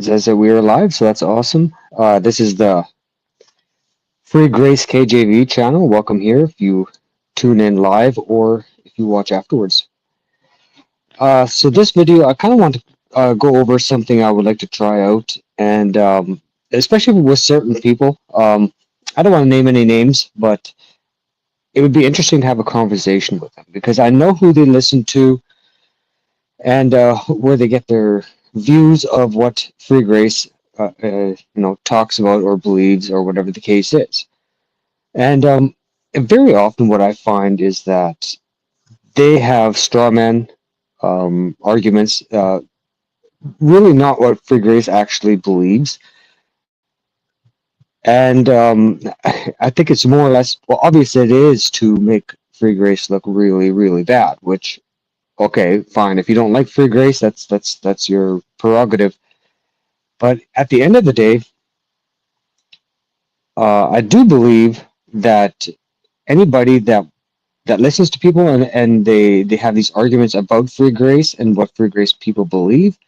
It says that we are live, so that's awesome. This is the Free Grace KJV channel. Welcome here if you tune in live or if you watch afterwards. So this video, I kind of want to go over something I would like to try out, and especially with certain people. I don't want to name any names, but it would be interesting to have a conversation with them because I know who they listen to and where they get their views of what free grace talks about or believes or whatever the case is. And very often what I find is that they have straw man arguments, really not what free grace actually believes. And I think it's more or less, well, obviously it is to make free grace look really, really bad, which, okay, fine. If you don't like free grace, that's your prerogative. But at the end of the day, I do believe that anybody that listens to people and they have these arguments about free grace and what free grace people believe,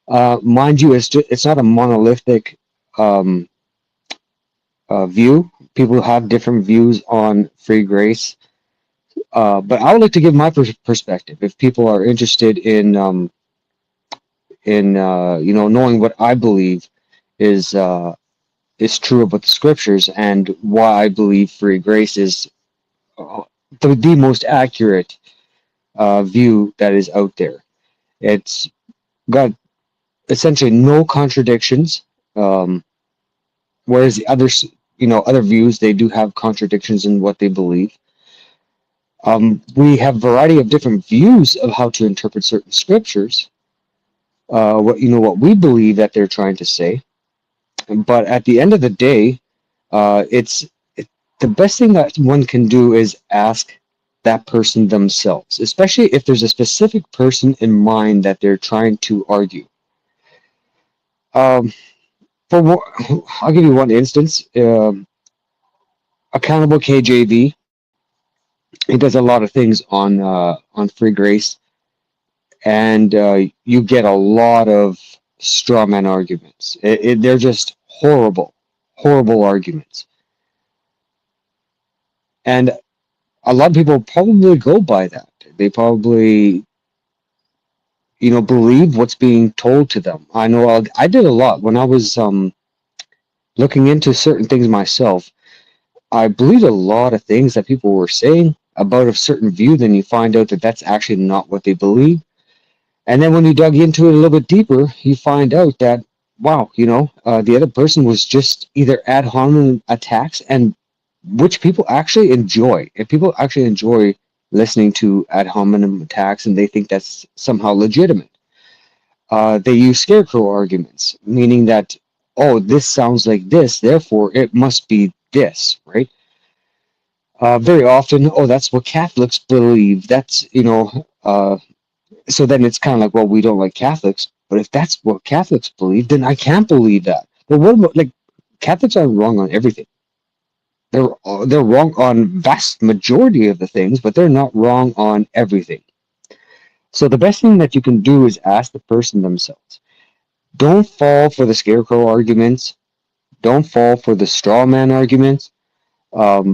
mind you, it's not a monolithic um, view. People have different views on free grace. But I would like to give my perspective if people are interested in knowing what I believe is true about the scriptures and why I believe free grace is uh, the most accurate view that is out there. It's got essentially no contradictions, um, whereas the others, other views, they do have contradictions in what they believe. We have a variety of different views of how to interpret certain scriptures. What we believe that they're trying to say, but at the end of the day, it's the best thing that one can do is ask that person themselves, especially if there's a specific person in mind that they're trying to argue. Um, I'll give you one instance. Accountable KJV. He does a lot of things on free grace, and you get a lot of straw man arguments. They're just horrible, horrible arguments, and a lot of people probably go by that. They probably believe what's being told to them. I know I did a lot when I was looking into certain things myself. I believed a lot of things that people were saying about a certain view, then you find out that that's actually not what they believe. And then when you dug into it a little bit deeper, you find out that, wow, the other person was just either ad hominem attacks, and which people actually enjoy. If people actually enjoy listening to ad hominem attacks and they think that's somehow legitimate. They use scarecrow arguments, meaning that, oh, this sounds like this, therefore it must be this, right? Very often, oh, that's what Catholics believe. So then it's kind of like, well, we don't like Catholics, but if that's what Catholics believe, then I can't believe that. But what about, like, Catholics are wrong on everything. They're wrong on vast majority of the things, but they're not wrong on everything. So the best thing that you can do is ask the person themselves. Don't fall for the scarecrow arguments. Don't fall for the straw man arguments. Because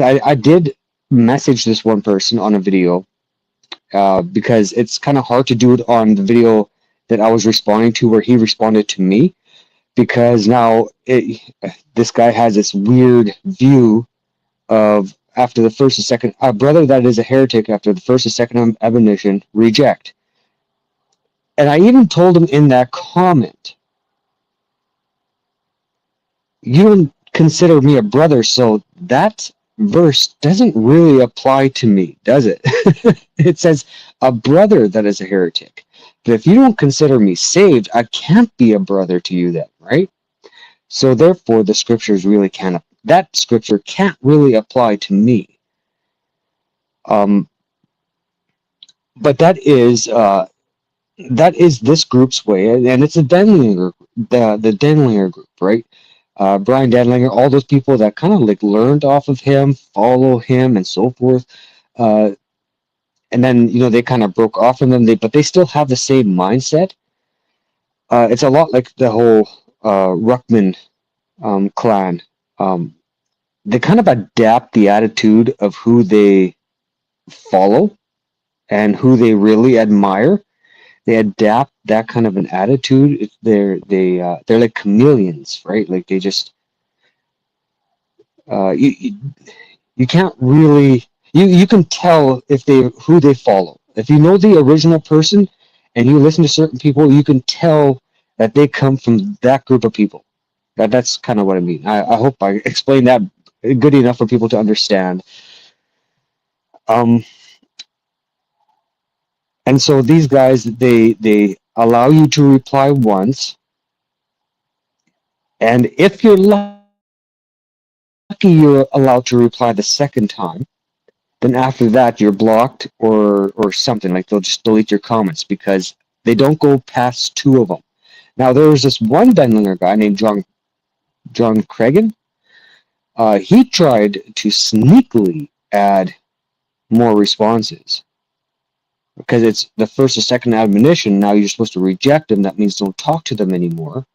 I did message this one person on a video because it's kind of hard to do it on the video that I was responding to where he responded to me, because now this guy has this weird view of after the first and second, a brother that is a heretic after the first and second admonition, reject. And I even told him in that comment, you don't consider me a brother, so that verse doesn't really apply to me, does it? It says a brother that is a heretic. But if you don't consider me saved, I can't be a brother to you then, right? So therefore, the scriptures really can't, that scripture can't really apply to me. But that is this group's way, and it's a Denlinger, the Denlinger group, right? Brian Denlinger, all those people that kind of like learned off of him, follow him, and so forth. And then they kind of broke off from them, but they still have the same mindset. It's a lot like the whole Ruckman clan. Um, they kind of adapt the attitude of who they follow and who they really admire. They adapt that kind of an attitude. They're like chameleons, right? Like they just you you can't really you can tell if they who they follow. If you know the original person and you listen to certain people, you can tell that they come from that group of people. That's kind of what I mean. I hope I explained that good enough for people to understand. Um, and so these guys, they allow you to reply once, and if you're lucky, you're allowed to reply the second time. Then after that, you're blocked or something like they'll just delete your comments because they don't go past two of them. Now there was this one Benlinger guy named John Cregan. He tried to sneakily add more responses because it's the first or second admonition. Now you're supposed to reject them. That means don't talk to them anymore.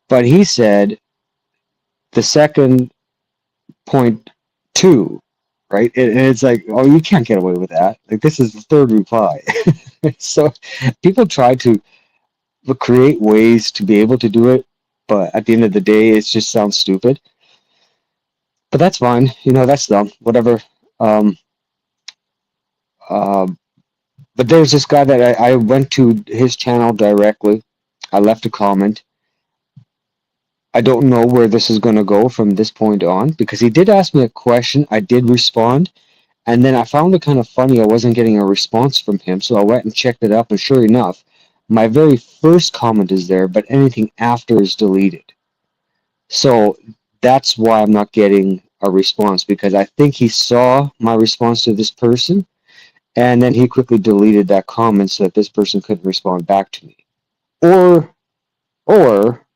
But he said the second point two, right? And it's like, oh, you can't get away with that. Like this is the third reply. So people try to create ways to be able to do it, but at the end of the day, it just sounds stupid. But that's fine. That's dumb. Whatever. Um, uh, but there's this guy that I went to his channel directly. I left a comment. I don't know where this is going to go from this point on because he did ask me a question. I did respond. And then I found it kind of funny. I wasn't getting a response from him. So I went and checked it up. And sure enough, my very first comment is there, but anything after is deleted. So that's why I'm not getting a response because I think he saw my response to this person. And then he quickly deleted that comment so that this person couldn't respond back to me. Or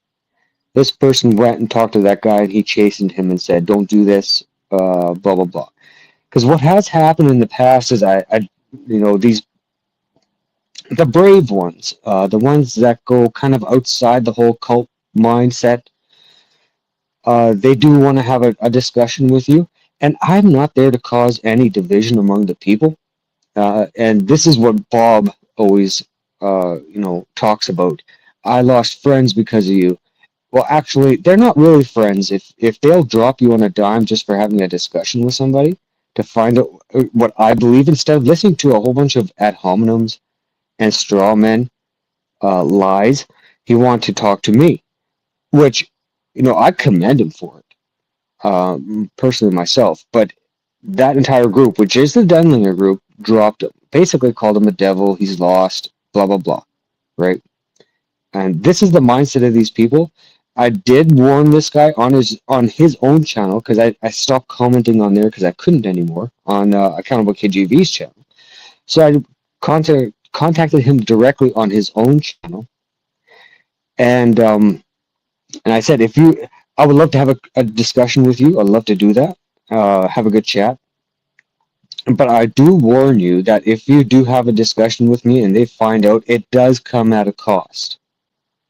this person went and talked to that guy and he chastened him and said, don't do this, blah, blah, blah. Because what has happened in the past is these the brave ones, the ones that go kind of outside the whole cult mindset, they do want to have a discussion with you. And I'm not there to cause any division among the people. And this is what Bob always, talks about. I lost friends because of you. Well, actually, they're not really friends. If they'll drop you on a dime just for having a discussion with somebody to find out what I believe, instead of listening to a whole bunch of ad hominems and straw men lies, he wanted to talk to me, which, I commend him for it, personally myself. But that entire group, which is the Denlinger group, dropped him, basically called him a devil, he's lost, blah, blah, blah, right? And this is the mindset of these people. I did warn this guy on his own channel because I stopped commenting on there because I couldn't anymore on Accountable KGV's channel. So I contacted him directly on his own channel, and I said, I would love to have a discussion with you. I'd love to do that. Have a good chat. But I do warn you that if you do have a discussion with me and they find out, it does come at a cost.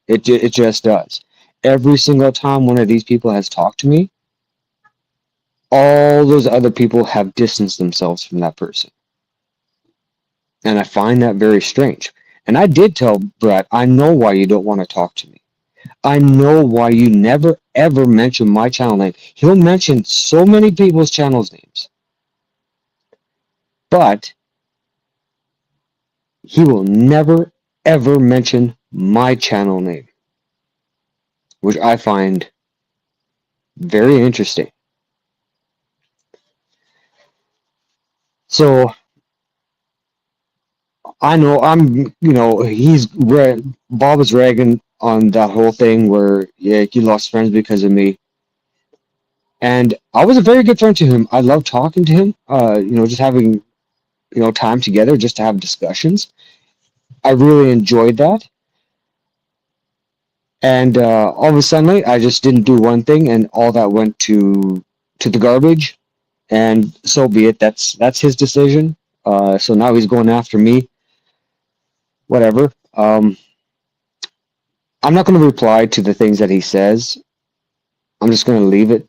It just does. Every single time one of these people has talked to me, all those other people have distanced themselves from that person. And I find that very strange. And I did tell Brett, I know why you don't want to talk to me. I know why you never ever mention my channel name. He'll mention so many people's channels names, but he will never ever mention my channel name, which I find very interesting. So I know Bob is ragging on that whole thing where he lost friends because of me, and I was a very good friend to him. I love talking to him. Just having time together just to have discussions. I really enjoyed that. And all of a sudden, I just didn't do one thing, and all that went to the garbage. And so be it. That's his decision. So now he's going after me. Whatever. I'm not going to reply to the things that he says. I'm just going to leave it.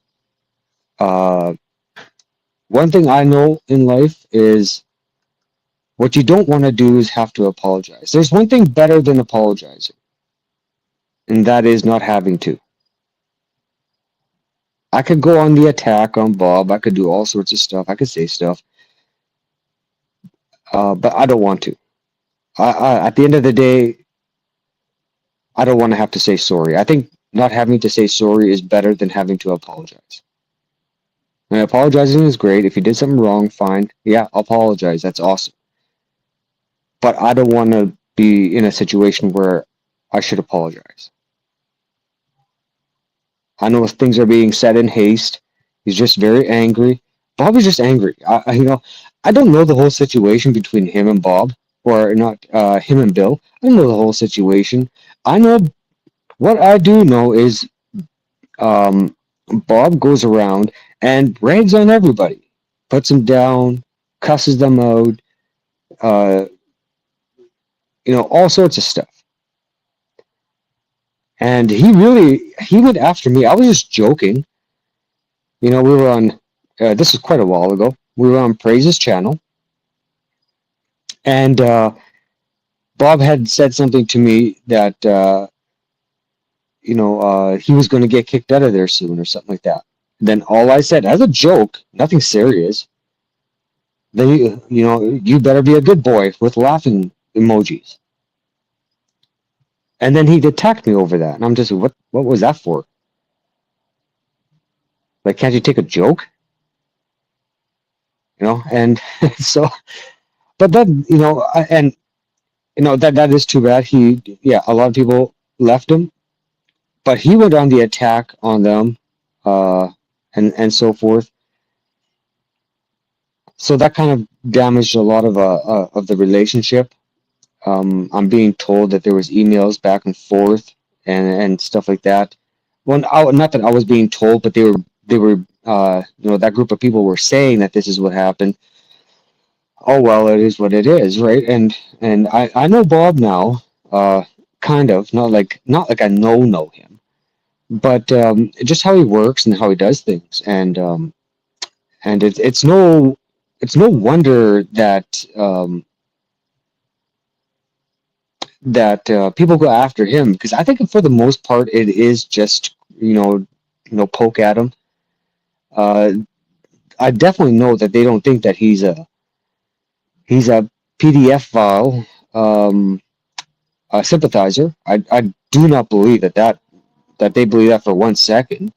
Uh, One thing I know in life is what you don't want to do is have to apologize. There's one thing better than apologizing, and that is not having to. I could go on the attack on Bob. I could do all sorts of stuff. I could say stuff, but I don't want to. At the end of the day, I don't want to have to say sorry. I think not having to say sorry is better than having to apologize. And apologizing is great. If you did something wrong, fine. Yeah, apologize. That's awesome. But I don't want to be in a situation where I should apologize. I know things are being said in haste. He's just very angry. Bob is just angry. I don't know the whole situation between him and Bob, or not him and Bill. I don't know the whole situation. I know what I do know is Bob goes around and rags on everybody, puts them down, cusses them out, uh, all sorts of stuff. And he went after me. I was just joking. We were on. This was quite a while ago. We were on Praise's channel, and Bob had said something to me that he was going to get kicked out of there soon or something like that. Then all I said, as a joke, nothing serious. Then you better be a good boy with laughing emojis. And then he attacked me over that, and I'm just, what was that for? Like, can't you take a joke? And so, but then and that is too bad. A lot of people left him, but he went on the attack on them, and so forth. So that kind of damaged a lot of the relationship. I'm being told that there was emails back and forth and stuff like that. Well, not that I was being told, but they were that group of people were saying that this is what happened. Oh well, it is what it is, right? And I know Bob now, kind of not like I know him, but just how he works and how he does things, and it's no wonder that people go after him, because I think for the most part it is just poke at him. Uh, I definitely know that they don't think that he's a PDF file, a sympathizer. I do not believe that they believe that for 1 second.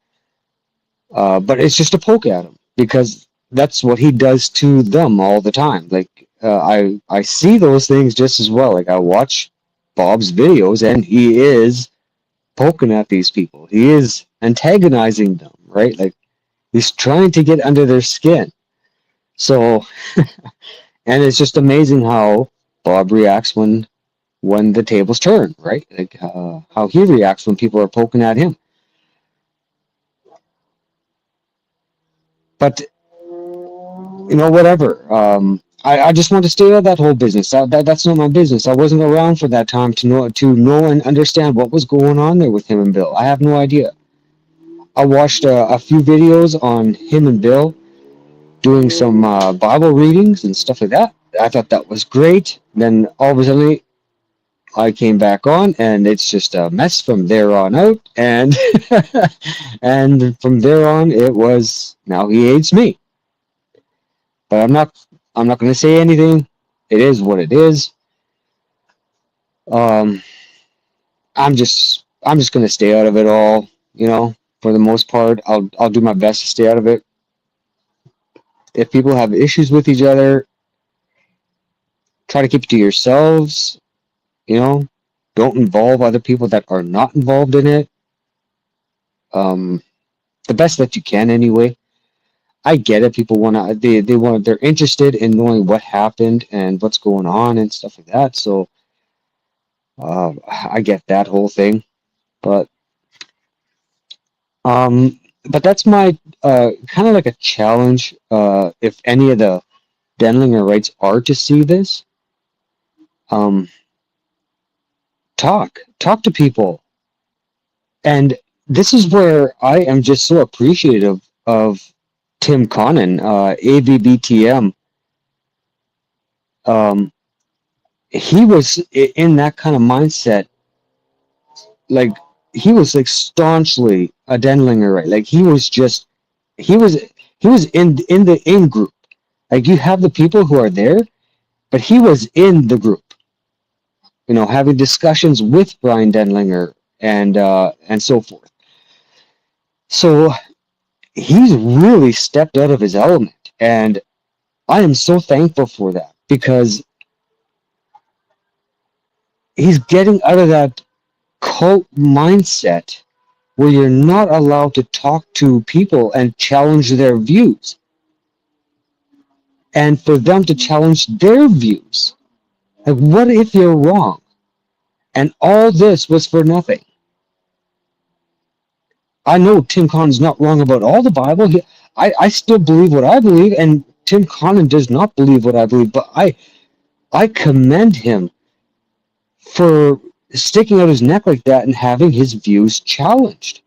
But it's just a poke at him, because that's what he does to them all the time. Like I see those things just as well. Like, I watch Bob's videos, and he is poking at these people. He is antagonizing them, right? Like, he's trying to get under their skin. So, and it's just amazing how Bob reacts when the tables turn, right? Like how he reacts when people are poking at him. But whatever. I just want to stay out of that whole business. That's not my business. I wasn't around for that time to know and understand what was going on there with him and Bill. I have no idea. I watched a few videos on him and Bill doing some Bible readings and stuff like that. I thought that was great. Then all of a sudden, I came back on, and it's just a mess from there on out. And and from there on, it was, now he hates me. But I'm not going to say anything. It is what it is. Um, I'm just going to stay out of it all. For the most part, I'll do my best to stay out of it. If people have issues with each other, try to keep it to yourselves. Don't involve other people that are not involved in it. The best that you can, anyway. I get it. People they're interested in knowing what happened and what's going on and stuff like that. So I get that whole thing, but that's my kind of like a challenge. If any of the Denlinger rights are to see this, talk to people. And this is where I am just so appreciative of Tim Connon, AVBTM. Um, he was in that kind of mindset, like he was like staunchly a Denlinger, right? Like he was he was in the in group. Like you have the people who are there, but he was in the group, having discussions with Brian Denlinger and so forth. So he's really stepped out of his element, and I am so thankful for that because he's getting out of that cult mindset where you're not allowed to talk to people and challenge their views, and for them to challenge their views. Like, what if you're wrong? And all this was for nothing. I know Tim Connon's not wrong about all the Bible. I still believe what I believe, and Tim Connon does not believe what I believe, but I commend him for sticking out his neck like that and having his views challenged.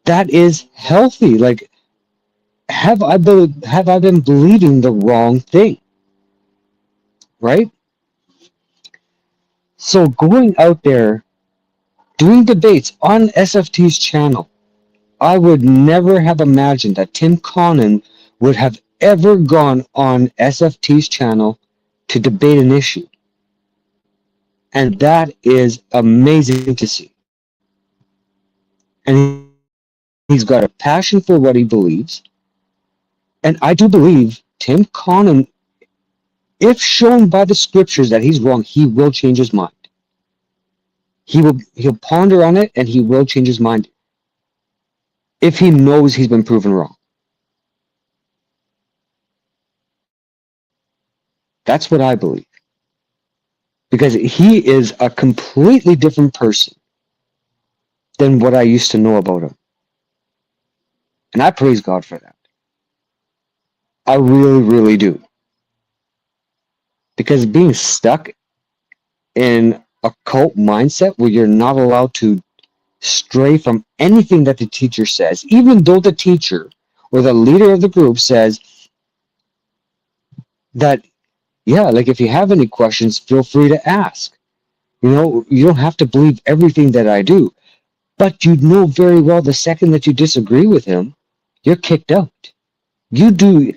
That is healthy. Like, have I been believing the wrong thing? Right? So going out there doing debates on SFT's channel, I would never have imagined that Tim Connon would have ever gone on SFT's channel to debate an issue. And that is amazing to see. And he's got a passion for what he believes. And I do believe Tim Connon, if shown by the scriptures that he's wrong, he will change his mind. He'll ponder on it and he will change his mind if he knows he's been proven wrong. That's what I believe. Because he is a completely different person than what I used to know about him. And I praise God for that. I really, really do. Because being stuck in a cult mindset where you're not allowed to stray from anything that the teacher says, even though the teacher or the leader of the group says that, yeah, like if you have any questions, feel free to ask. You don't have to believe everything that I do, but you know very well the second that you disagree with him, you're kicked out. You do,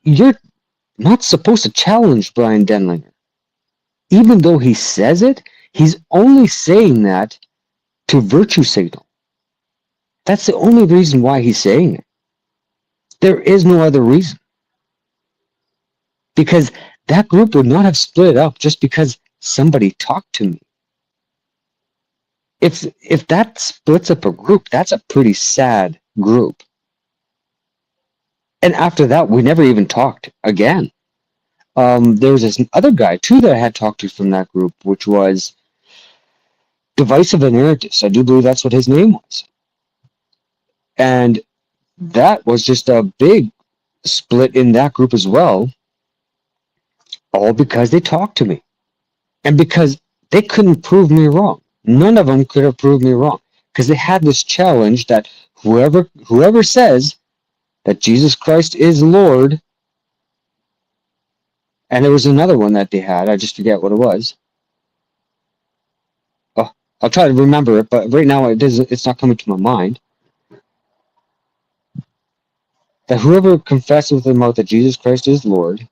you're not supposed to challenge Brian Denlinger. Even though he says it, he's only saying that to virtue signal. That's the only reason why he's saying it. There is no other reason. Because that group would not have split up just because somebody talked to me. If that splits up a group, that's a pretty sad group. And after that, we never even talked again. There was this other guy too that I had talked to from that group, which was Divisive Emeritus. I do believe that's what his name was. And that was just a big split in that group as well, all because they talked to me. And because they couldn't prove me wrong. None of them could have proved me wrong. Because they had this challenge that whoever says that Jesus Christ is Lord, and there was another one that they had, I just forget what it was. Oh, I'll try to remember it, but right now it's not coming to my mind. That whoever confesses with their mouth that Jesus Christ is Lord,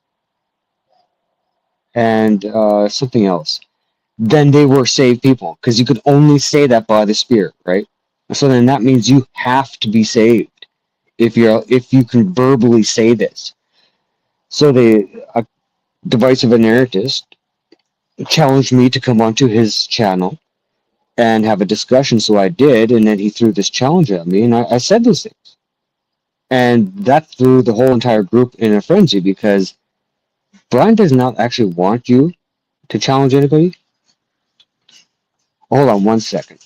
and something else, then they were saved people, because you could only say that by the Spirit, right? So then that means you have to be saved if you can verbally say this. So a Divisive Inertist challenged me to come onto his channel and have a discussion, so I did, and then he threw this challenge at me, and I said those things. And that threw the whole entire group in a frenzy, because Brian does not actually want you to challenge anybody. Hold on one second.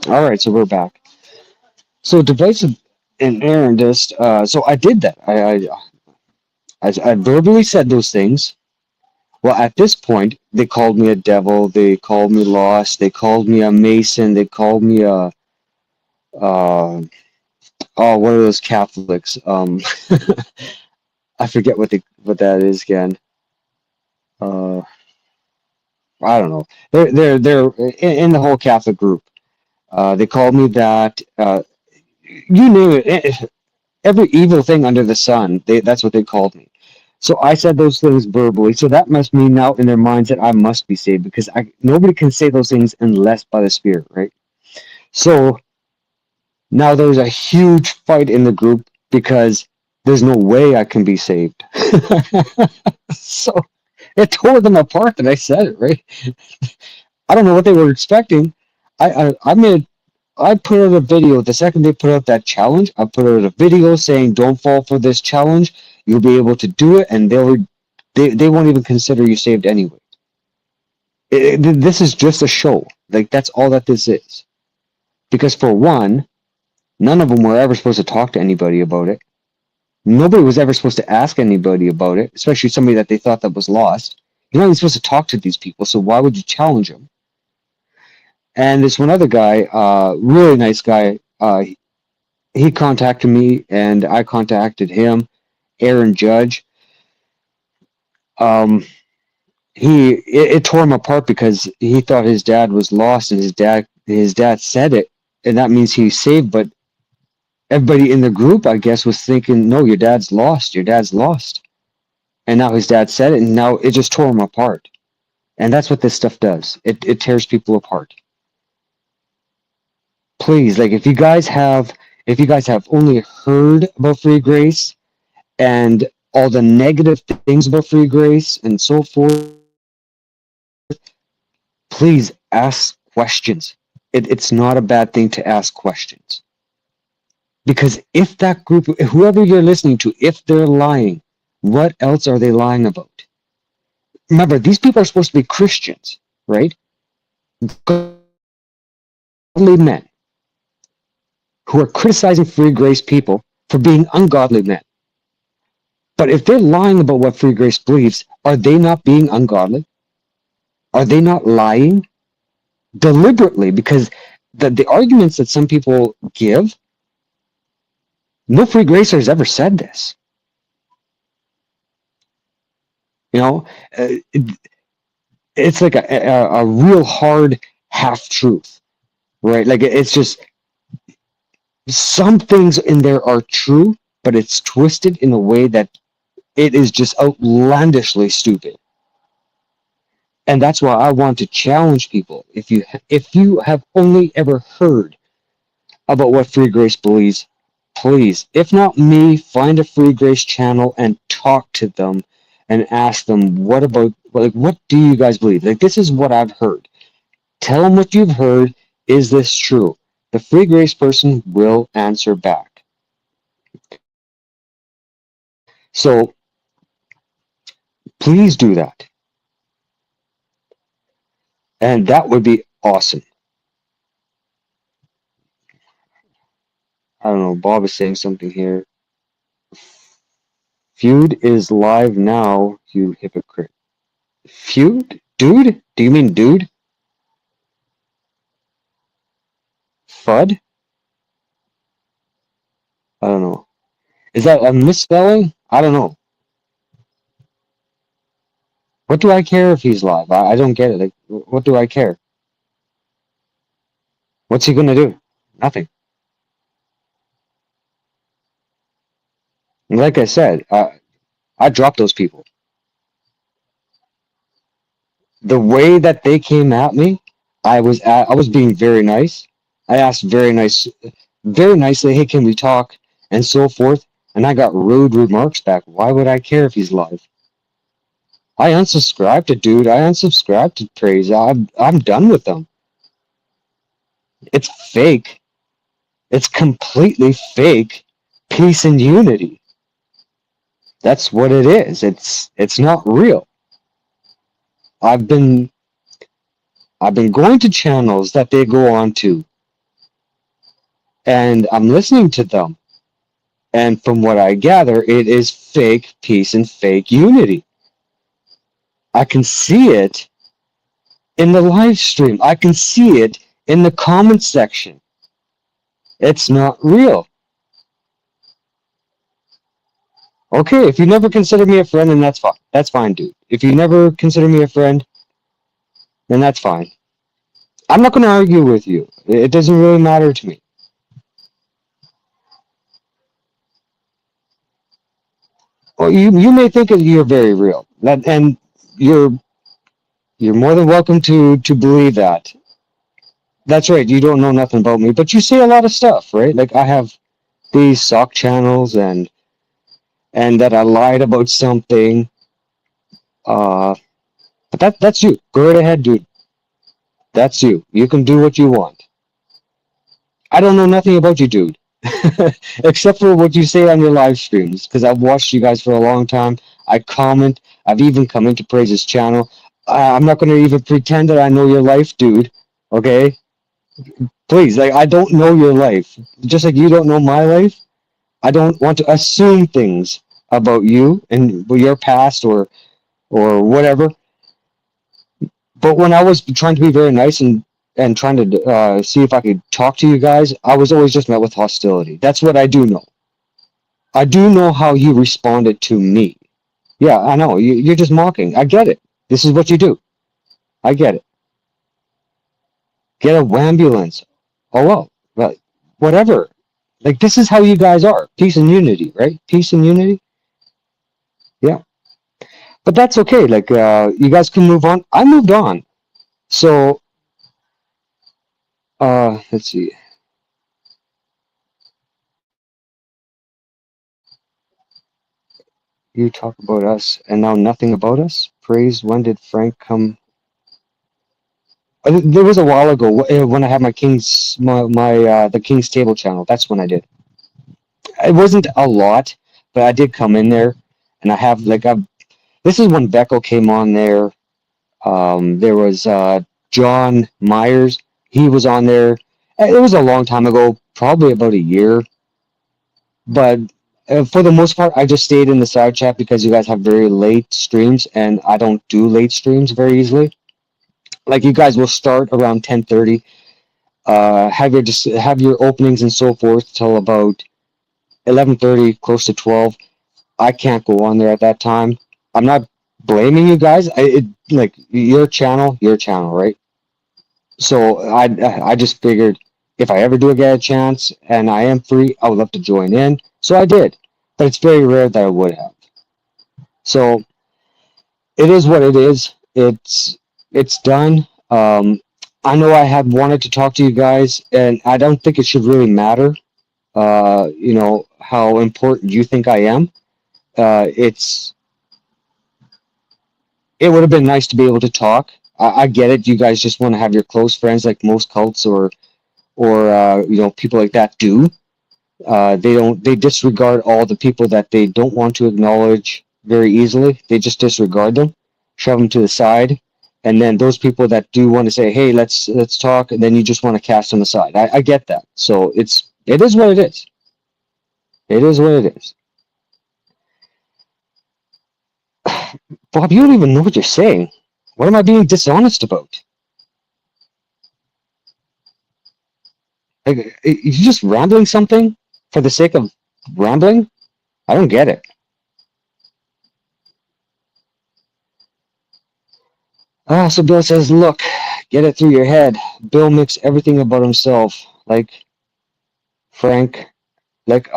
All right, so we're back. So divisive and Aaron just so I did that. I verbally said those things. Well, at this point, they called me a devil. They called me lost. They called me a mason. They called me a oh, what are those Catholics? I forget what that is again. Uh, I don't know. They're in the whole Catholic group. They called me that. You name it. Every evil thing under the sun. That's what they called me. So I said those things verbally. So that must mean now in their minds that I must be saved because nobody can say those things unless by the Spirit, right? So now there's a huge fight in the group because there's no way I can be saved. So it tore them apart that I said it, right? I don't know what they were expecting. I put out a video the second they put out that challenge. I put out a video saying, "Don't fall for this challenge. You'll be able to do it, and they won't even consider you saved anyway." This is just a show. Like that's all that this is. Because for one, none of them were ever supposed to talk to anybody about it. Nobody was ever supposed to ask anybody about it, especially somebody that they thought that was lost. You're not even supposed to talk to these people, so why would you challenge them? And this one other guy, really nice guy, he contacted me and I contacted him, Aaron Judge. Um, it tore him apart because he thought his dad was lost and his dad said it, and that means he's saved. But everybody in the group, I guess, was thinking, no, your dad's lost. Your dad's lost. And now his dad said it, and now it just tore him apart. And that's what this stuff does. It tears people apart. Please, like if you guys have only heard about free grace and all the negative things about free grace and so forth, please ask questions. It's not a bad thing to ask questions. Because if that group, whoever you're listening to, if they're lying, what else are they lying about? Remember, these people are supposed to be Christians, right? Godly men who are criticizing free grace people for being ungodly men. But if they're lying about what free grace believes, are they not being ungodly? Are they not lying deliberately? Because the arguments that some people give, no free gracer has ever said this. You know, it's like a real hard half truth, right? Like it's just some things in there are true, but it's twisted in a way that it is just outlandishly stupid. And that's why I want to challenge people. If you have only ever heard about what free grace believes, please, if not me, find a free grace channel and talk to them and ask them what do you guys believe? Like this is what I've heard. Tell them what you've heard. Is this true? The free grace person will answer back. So please do that. And that would be awesome. I don't know. Bob is saying something here. Feud is live now, you hypocrite. Feud? Dude? Do you mean dude? Fud? I don't know. Is that a misspelling? I don't know. What do I care if he's live? I don't get it. Like, what do I care? What's he gonna do? Nothing. Like I said, I dropped those people. The way that they came at me, I was being very nice. I asked very nicely, hey, can we talk, and so forth. And I got rude remarks back. Why would I care if he's live? I unsubscribed to dude. I unsubscribed to praise. I'm done with them. It's fake. It's completely fake peace and unity. That's what it is. It's not real. I've been going to channels that they go on to and I'm listening to them. And from what I gather, it is fake peace and fake unity. I can see it in the live stream. I can see it in the comment section. It's not real. Okay, if you never consider me a friend, then that's fine. That's fine, dude. If you never consider me a friend, then that's fine. I'm not going to argue with you. It doesn't really matter to me. Well, you may think that you're very real, and you're you're more than welcome to believe that. That's right. You don't know nothing about me, but you say a lot of stuff, right? Like I have these sock channels, and that I lied about something. But that's you. Go right ahead, dude. That's you. You can do what you want. I don't know nothing about you, dude. Except for what you say on your live streams, because I've watched you guys for a long time. I comment. I've even come into Praise's channel. I'm not going to even pretend that I know your life, dude. Okay? Please, like, I don't know your life. Just like you don't know my life, I don't want to assume things about you and your past or whatever. But when I was trying to be very nice and trying to see if I could talk to you guys, I was always just met with hostility. That's what I do know. I do know how you responded to me. Yeah, I know. You're just mocking. I get it. This is what you do. I get it. Get a ambulance. Oh well, whatever. Like this is how you guys are. Peace and unity, right? Peace and unity. Yeah, but that's okay. Like you guys can move on. I moved on. So let's see. You talk about us and now nothing about us. Praise. When did Frank come? There was a while ago when I had my King's my the King's Table channel. That's when I did. It wasn't a lot, but I did come in there, and I have like I. This is when Beckel came on there. There was John Myers. He was on there. It was a long time ago, probably about a year. But for the most part, I just stayed in the side chat because you guys have very late streams, and I don't do late streams very easily. Like you guys will start around 10:30, have your openings and so forth till about 11:30, close to 12. I can't go on there at that time. I'm not blaming you guys. Like your channel, right? So I just figured if I ever do get a chance and I am free, I would love to join in. So I did, but it's very rare that I would have. So it is what it is. It's done. I know I had wanted to talk to you guys, and I don't think it should really matter. How important you think I am. It's it would have been nice to be able to talk. I get it. You guys just want to have your close friends, like most cults or people like that do. They disregard all the people that they don't want to acknowledge very easily. They just disregard them, shove them to the side, and then those people that do want to say, "Hey, let's talk," and then you just want to cast them aside. I get that. So it is what it is. It is what it is. Bob, you don't even know what you're saying. What am I being dishonest about? Like, you just rambling something for the sake of rambling? I don't get it. So Bill says, look, get it through your head. Bill makes everything about himself, like Frank, like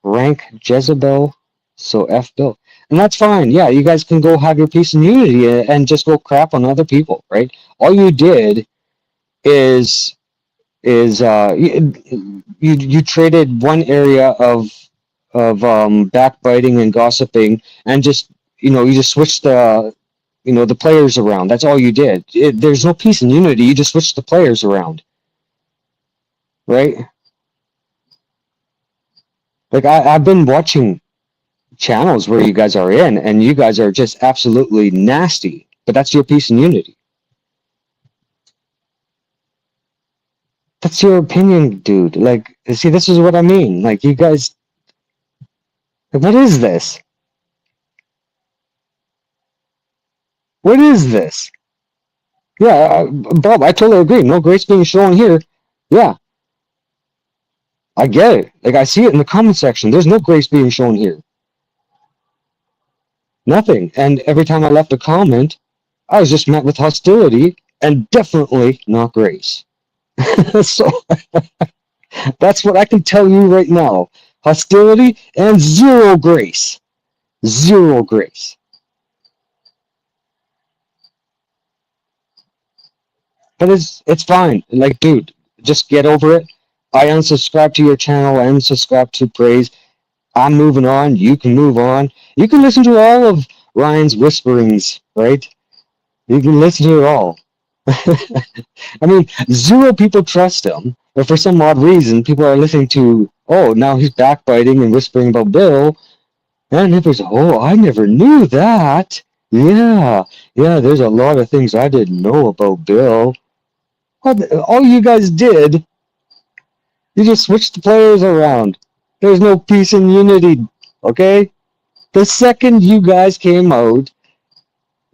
rank Jezebel. So F Bill, and that's fine. Yeah, you guys can go have your peace and unity and just go crap on other people, right? All you did is you traded one area of backbiting and gossiping, and just you just switched the players around. That's all you did. There's no peace and unity. You just switched the players around, right? Like I've been watching channels where you guys are in, and you guys are just absolutely nasty. But that's your peace and unity. That's your opinion, dude. Like, see, this is what I mean. Like, you guys, what is this? What is this? Yeah, Bob, I totally agree. No grace being shown here. Yeah, I get it. Like, I see it in the comment section. There's no grace being shown here. Nothing. And every time I left a comment, I was just met with hostility and definitely not grace. So that's what I can tell you right now. Hostility and zero grace. Zero grace. But it's fine. Like, dude, just get over it. I unsubscribe to your channel. I unsubscribe to Praise. I'm moving on. You can move on. You can listen to all of Ryan's whisperings, right? You can listen to it all. I mean, zero people trust him, but for some odd reason, people are listening to, oh, now he's backbiting and whispering about Bill. And if it's, oh, I never knew that. Yeah, yeah, there's a lot of things I didn't know about Bill. All you guys did, you just switched the players around. There's no peace and unity, okay? The second you guys came out,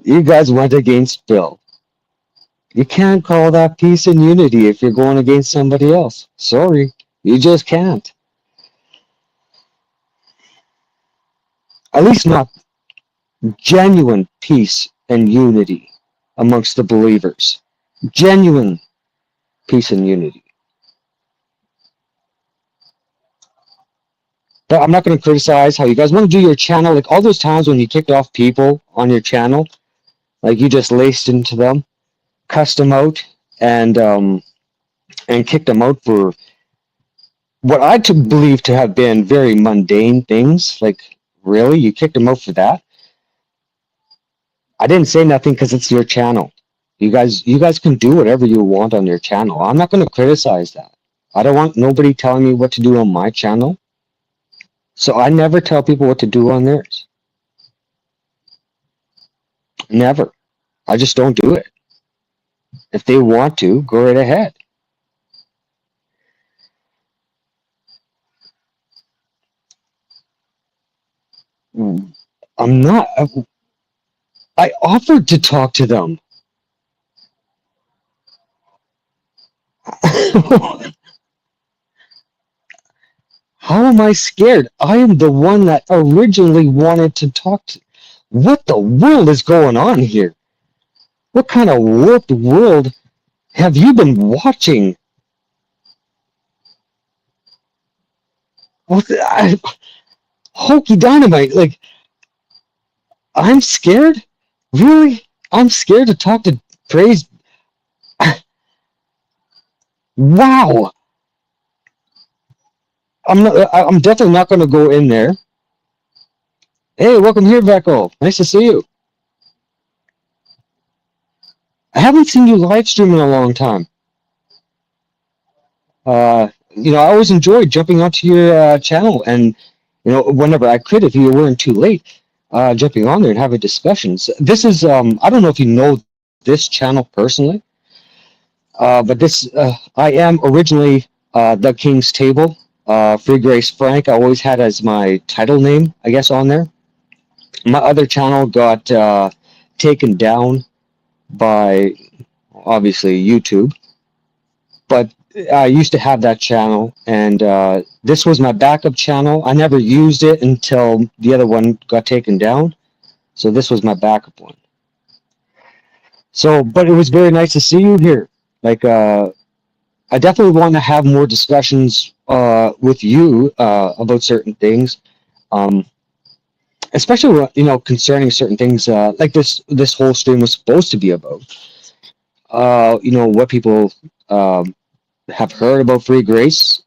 you guys went against Bill. You can't call that peace and unity if you're going against somebody else. Sorry, you just can't. At least not genuine peace and unity amongst the believers. Genuine peace and unity. But I'm not going to criticize how you guys want to do your channel. Like all those times when you kicked off people on your channel, like you just laced into them, cussed them out, and kicked them out for what I believe to have been very mundane things. Like, really, you kicked them out for that? I didn't say nothing because it's your channel. You guys can do whatever you want on your channel. I'm not going to criticize that. I don't want nobody telling me what to do on my channel. So I never tell people what to do on theirs. Never. I just don't do it. If they want to, go right ahead. I'm not. I offered to talk to them. How am I scared? I am the one that originally wanted to talk to. What the world is going on here? What kind of warped world have you been watching? What hokey dynamite? Like, I'm scared? Really? I'm scared to talk to Praise. Wow. I'm definitely not going to go in there. Hey, welcome here, Vecco. Nice to see you. I haven't seen you live stream in a long time. I always enjoyed jumping onto your channel, and whenever I could, if you weren't too late, jumping on there and having discussions. This is I don't know if you know this channel personally, but I am originally the King's Table. Free Grace Frank I always had as my title name, I guess, on there. My other channel got taken down by obviously YouTube, but I used to have that channel, and this was my backup channel. I never used it until the other one got taken down, so this was my backup one. So, but it was very nice to see you here. Like, I definitely want to have more discussions with you about certain things, especially concerning certain things like this whole stream was supposed to be about. What people have heard about free grace.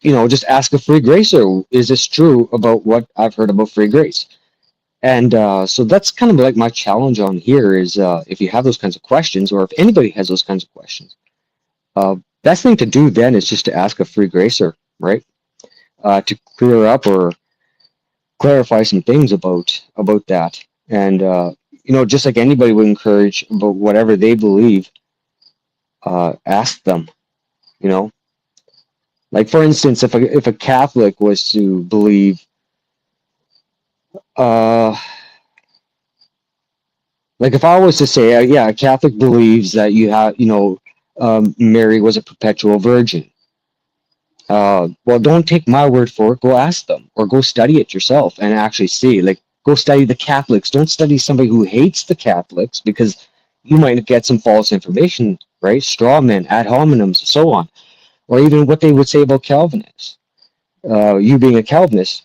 Just ask a free gracer, is this true about what I've heard about free grace? And so that's kind of like my challenge on here is if you have those kinds of questions, or if anybody has those kinds of questions, best thing to do then is just to ask a free gracer, right? To clear up or clarify some things about that. And just like anybody would encourage about whatever they believe, ask them. You know, like for instance, if a Catholic was to believe, uh, like if I was to say, yeah, a Catholic believes that Mary was a perpetual virgin. Well, don't take my word for it. Go ask them, or go study it yourself and actually see. Like, go study the Catholics. Don't study somebody who hates the Catholics, because you might get some false information, right? Straw men, ad hominems, so on, or even what they would say about Calvinists. You being a Calvinist,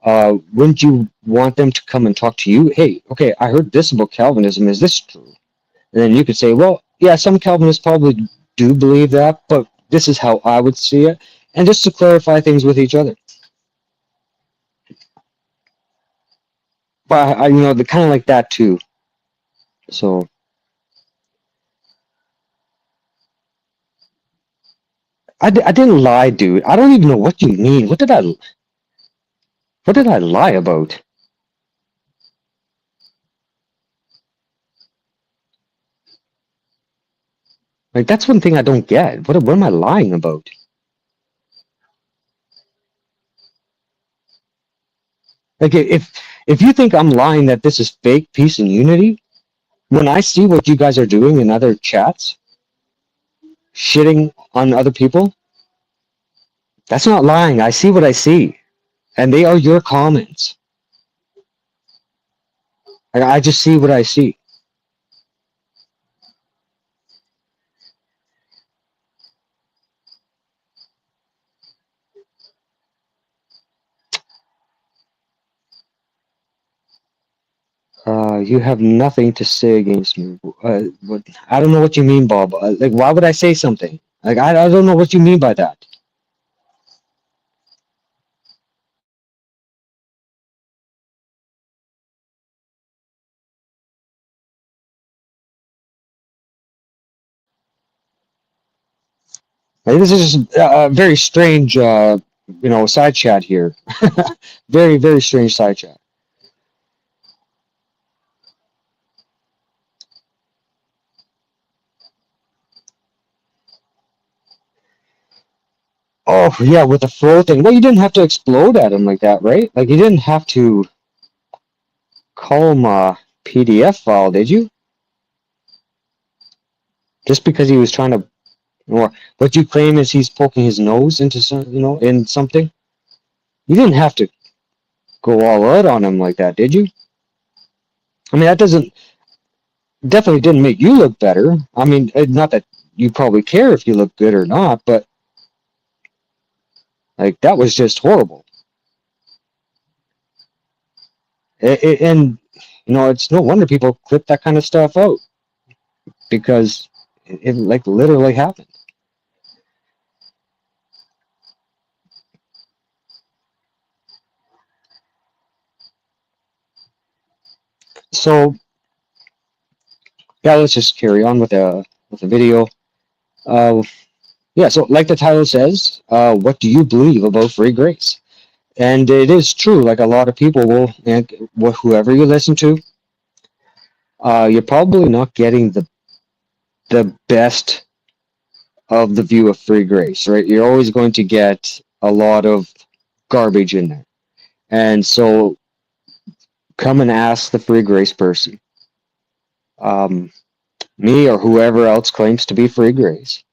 wouldn't you want them to come and talk to you? Hey, okay, I heard this about Calvinism. Is this true? And then you could say, well, yeah, some Calvinists probably do believe that, but this is how I would see it. And just to clarify things with each other. But the kind of like that too. So I didn't lie, dude. I don't even know what you mean. What did I lie about? Like, that's one thing I don't get. What am I lying about? Like, if you think I'm lying that this is fake peace and unity, when I see what you guys are doing in other chats, shitting on other people, that's not lying. I see what I see, and they are your comments. I just see what I see. You have nothing to say against me. I don't know what you mean, Bob. Like, why would I say something? Like, I don't know what you mean by that. Like, this is just a very strange, side chat here. Very, very strange side chat. Oh, yeah, with the flow thing. Well, you didn't have to explode at him like that, right? Like, you didn't have to call him a PDF file, did you? Just because he was trying to, or what you claim is he's poking his nose into in something. You didn't have to go all out on him like that, did you? I mean, that doesn't definitely didn't make you look better. I mean, not that you probably care if you look good or not, but like, that was just horrible. And it's no wonder people clip that kind of stuff out, because it like literally happened. So yeah, let's just carry on with the video. Uh, yeah, so like the title says, what do you believe about free grace? And it is true. Like, a lot of people will, and whoever you listen to, you're probably not getting the best of the view of free grace, right? You're always going to get a lot of garbage in there. And so come and ask the free grace person, um, me or whoever else claims to be free grace.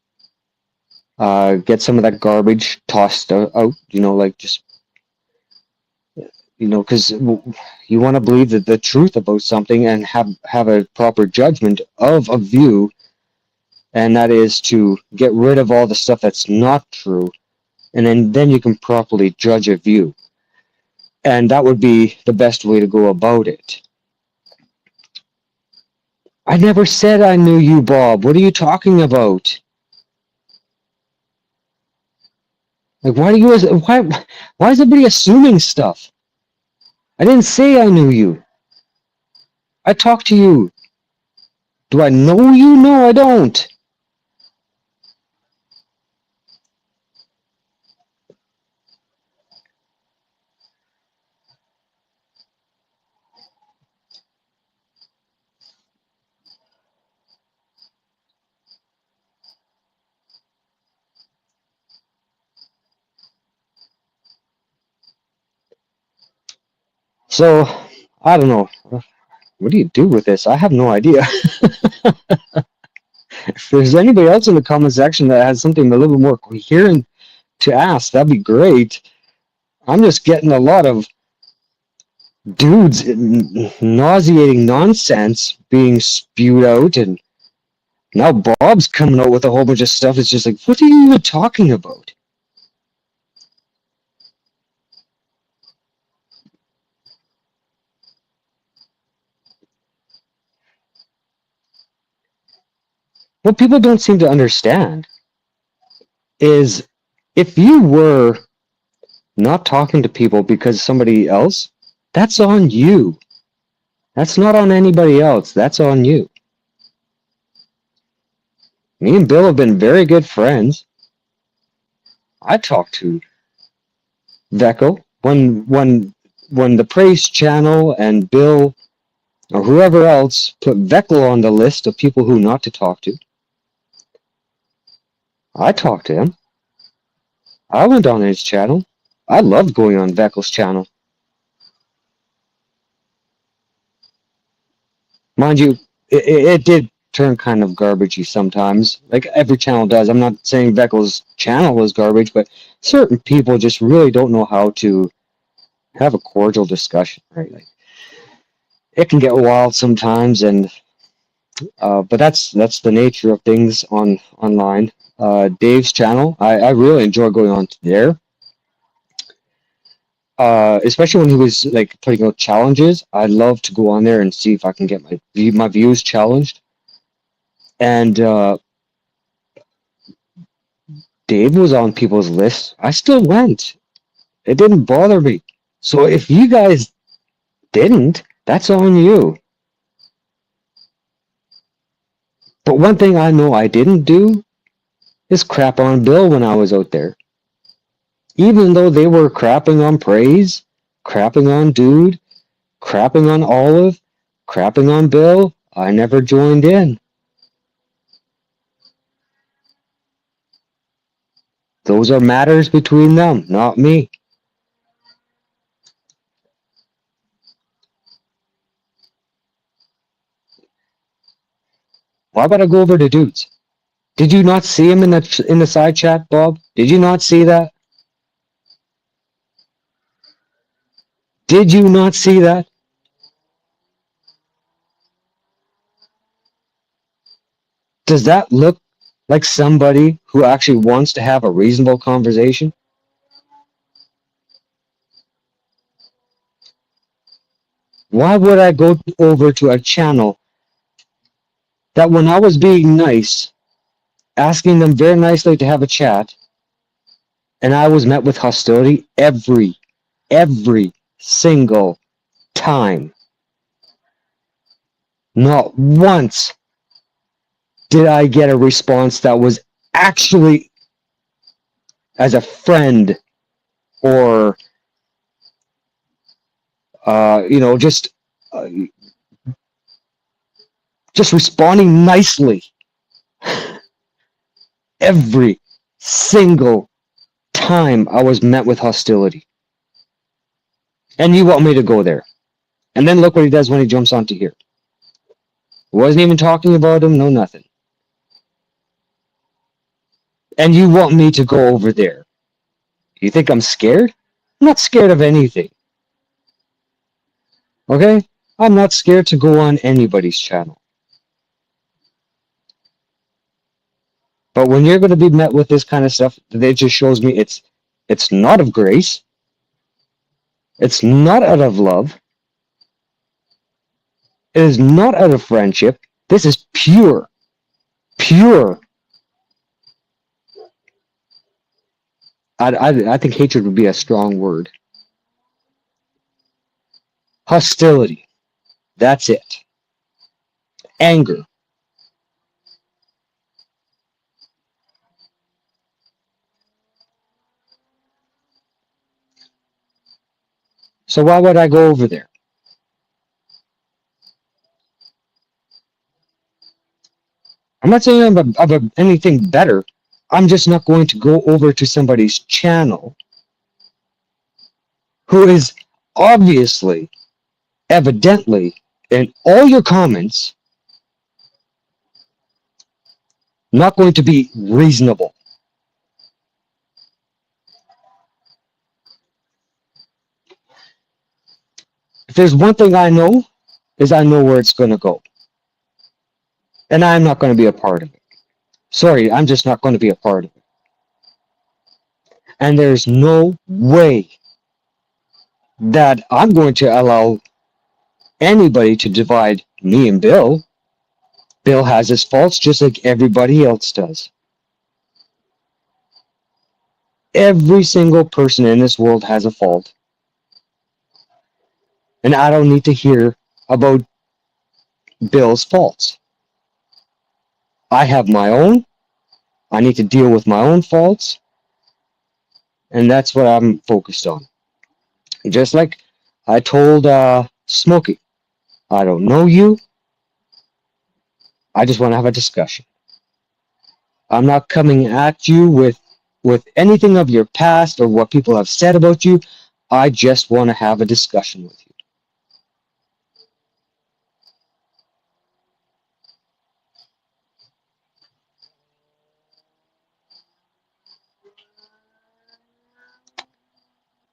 Get some of that garbage tossed out, like, just, because you want to believe that the truth about something and have a proper judgment of a view, and that is to get rid of all the stuff that's not true, and then you can properly judge a view. And that would be the best way to go about it. I never said I knew you, Bob. What are you talking about? Like, why is everybody assuming stuff? I didn't say I knew you. I talked to you. Do I know you? No, I don't. So, I don't know. What do you do with this? I have no idea. If there's anybody else in the comment section that has something a little bit more coherent to ask, that'd be great. I'm just getting a lot of dudes nauseating nonsense being spewed out, and now Bob's coming out with a whole bunch of stuff. It's just like, what are you even talking about? What people don't seem to understand is if you were not talking to people because somebody else, that's on you. That's not on anybody else. That's on you. Me and Bill have been very good friends. I talked to Vecco when the Praise channel and Bill or whoever else put Vecco on the list of people who not to talk to. I talked to him. I went on his channel. I loved going on Vecco's channel. Mind you, it did turn kind of garbagey sometimes. Like every channel does. I'm not saying Vecco's channel is garbage, but certain people just really don't know how to have a cordial discussion, right? Like, it can get wild sometimes, and but that's the nature of things online. Dave's channel, I really enjoy going on there. Especially when he was like putting out challenges, I love to go on there and see if I can get my views challenged. And Dave was on people's lists. I still went. It didn't bother me. So if you guys didn't, that's on you. But one thing I know I didn't do is crap on Bill when I was out there. Even though they were crapping on Praise, crapping on Dude, crapping on Olive, crapping on Bill, I never joined in. Those are matters between them, not me. Why would I go over to Dudes? Did you not see him in the side chat, Bob? Did you not see that? Did you not see that? Does that look like somebody who actually wants to have a reasonable conversation? Why would I go over to a channel that when I was being nice, asking them very nicely to have a chat, and I was met with hostility every single time? Not once did I get a response that was actually as a friend or just responding nicely. Every single time I was met with hostility. And you want me to go there. And then look what he does when he jumps onto here. Wasn't even talking about him, no nothing. And you want me to go over there. You think I'm scared? I'm not scared of anything. Okay? I'm not scared to go on anybody's channel. But when you're going to be met with this kind of stuff, it just shows me it's not of grace. It's not out of love. It is not out of friendship. This is pure. I think hatred would be a strong word. Hostility. That's it. Anger. So why would I go over there? I'm not saying I'm anything better. I'm just not going to go over to somebody's channel who is obviously evidently, in all your comments, not going to be reasonable. If there's one thing I know, is I know where it's going to go. And I'm not going to be a part of it. Sorry, I'm just not going to be a part of it. And there's no way that I'm going to allow anybody to divide me and Bill. Bill has his faults just like everybody else does. Every single person in this world has a fault. And I don't need to hear about Bill's faults. I have my own. I need to deal with my own faults. And that's what I'm focused on. Just like I told Smokey, I don't know you. I just want to have a discussion. I'm not coming at you with anything of your past or what people have said about you. I just want to have a discussion with you.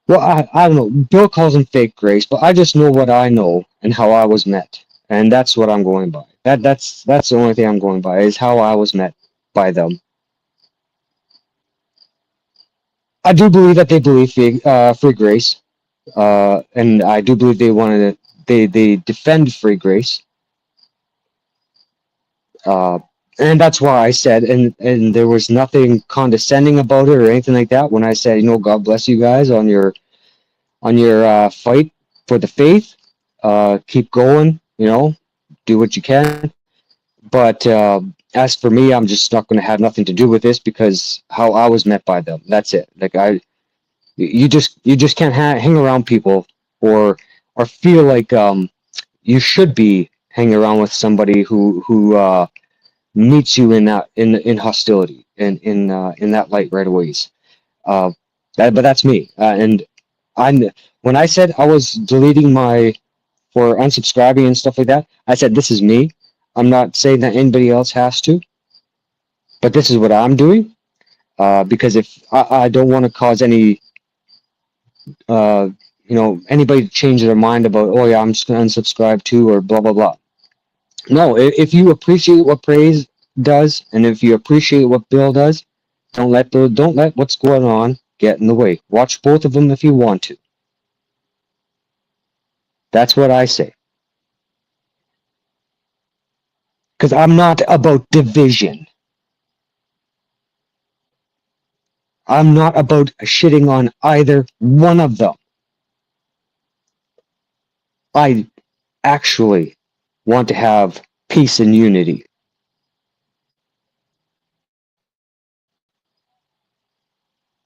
Well, I don't know. Bill calls him fake grace, but I just know what I know and how I was met. And that's what I'm going by. That's the only thing I'm going by is how I was met by them. I do believe that they believe free grace, and I do believe they defend free grace, uh, and that's why I said, and there was nothing condescending about it or anything like that when I said, God bless you guys on your fight for the faith, keep going, do what you can, but as for me, I'm just not going to have nothing to do with this because how I was met by them. That's it. Like you just can't hang around people or feel like you should be hanging around with somebody who meets you in hostility and in that light right away. Uh, but that's me. And I'm when I said I was deleting my for unsubscribing and stuff like that, I said this is me. I'm not saying that anybody else has to, but this is what I'm doing because if I don't want to cause any uh, anybody to change their mind about, oh yeah, I'm just going to unsubscribe to or blah, blah, blah. No, if you appreciate what Praise does and if you appreciate what Bill does, don't let what's going on get in the way. Watch both of them if you want to. That's what I say. Because I'm not about division. I'm not about shitting on either one of them. I actually want to have peace and unity.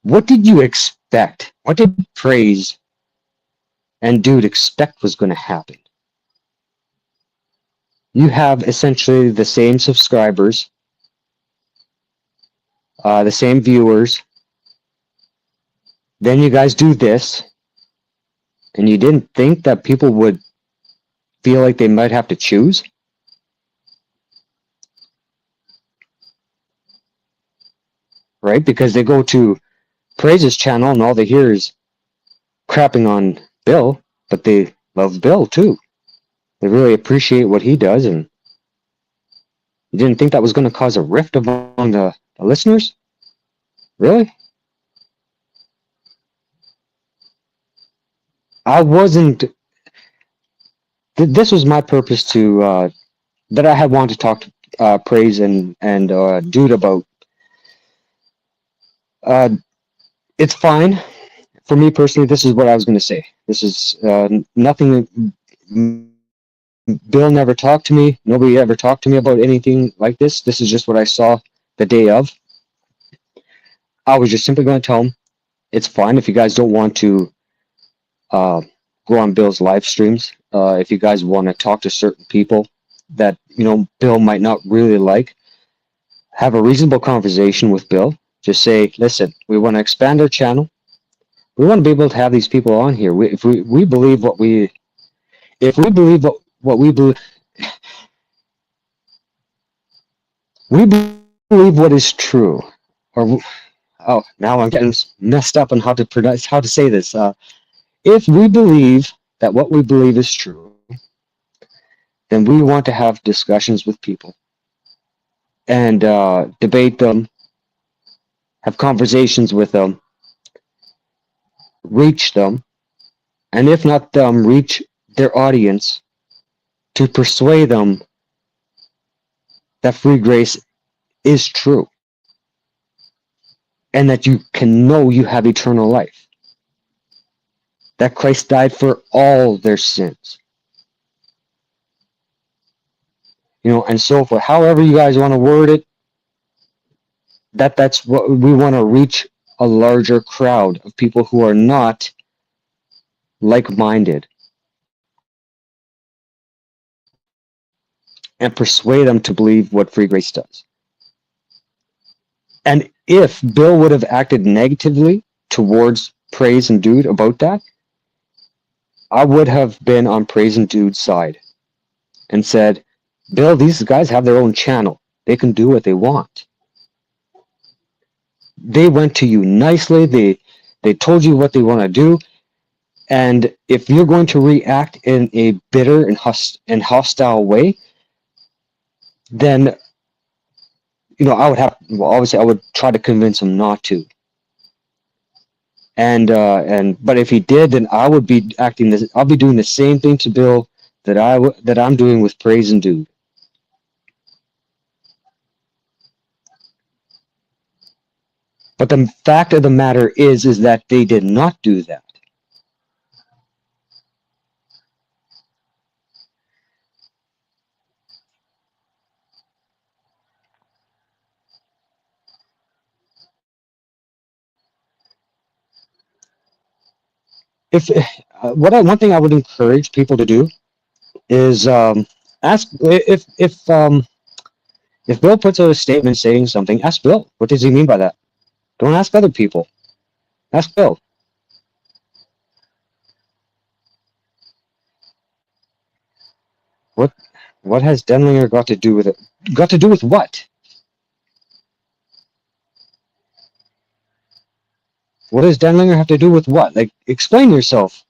What did you expect? What did Praise and Dude expect was going to happen? You have essentially the same subscribers, the same viewers. Then you guys do this, and you didn't think that people would feel like they might have to choose? Right? Because they go to Praise's channel and all they hear is crapping on Bill, but they love Bill too. They really appreciate what he does, and you didn't think that was going to cause a rift among the listeners? Really? I wasn't. This was my purpose to that I had wanted to talk to Praise and Dude about. It's fine for me personally. This is what I was going to say. This is nothing. Bill never talked to me. Nobody ever talked to me about anything like this. This is just what I saw the day of. I was just simply going to tell him, it's fine if you guys don't want to go on Bill's live streams. If you guys want to talk to certain people that Bill might not really like, have a reasonable conversation with Bill. Just say, listen, we want to expand our channel. We want to be able to have these people on here. If we believe what we, if we believe what we believe what is true, or oh, now I'm getting messed up on how to pronounce how to say this. If we believe that what we believe is true, then we want to have discussions with people and debate them, have conversations with them, reach them, and if not them, reach their audience to persuade them that free grace is true and that you can know you have eternal life, that Christ died for all their sins. And so forth. However you guys want to word it, that's what we want to reach, a larger crowd of people who are not like-minded, and persuade them to believe what free grace does. And if Bill would have acted negatively towards Praise and Dude about that, I would have been on Praise and Dude's side and said, Bill, these guys have their own channel. They can do what they want. They went to you nicely. They told you what they want to do. And if you're going to react in a bitter and hostile way, then I would obviously I would try to convince him not to. But if he did, then I would be I'll be doing the same thing to Bill that I'm doing with Praise and Dude. But the fact of the matter is that they did not do that. If one thing I would encourage people to do is ask if Bill puts out a statement saying something, ask Bill. What does he mean by that? Don't ask other people. Ask Bill. What has Denlinger got to do with it? Got to do with what? What does Denlinger have to do with what? Like, explain yourself.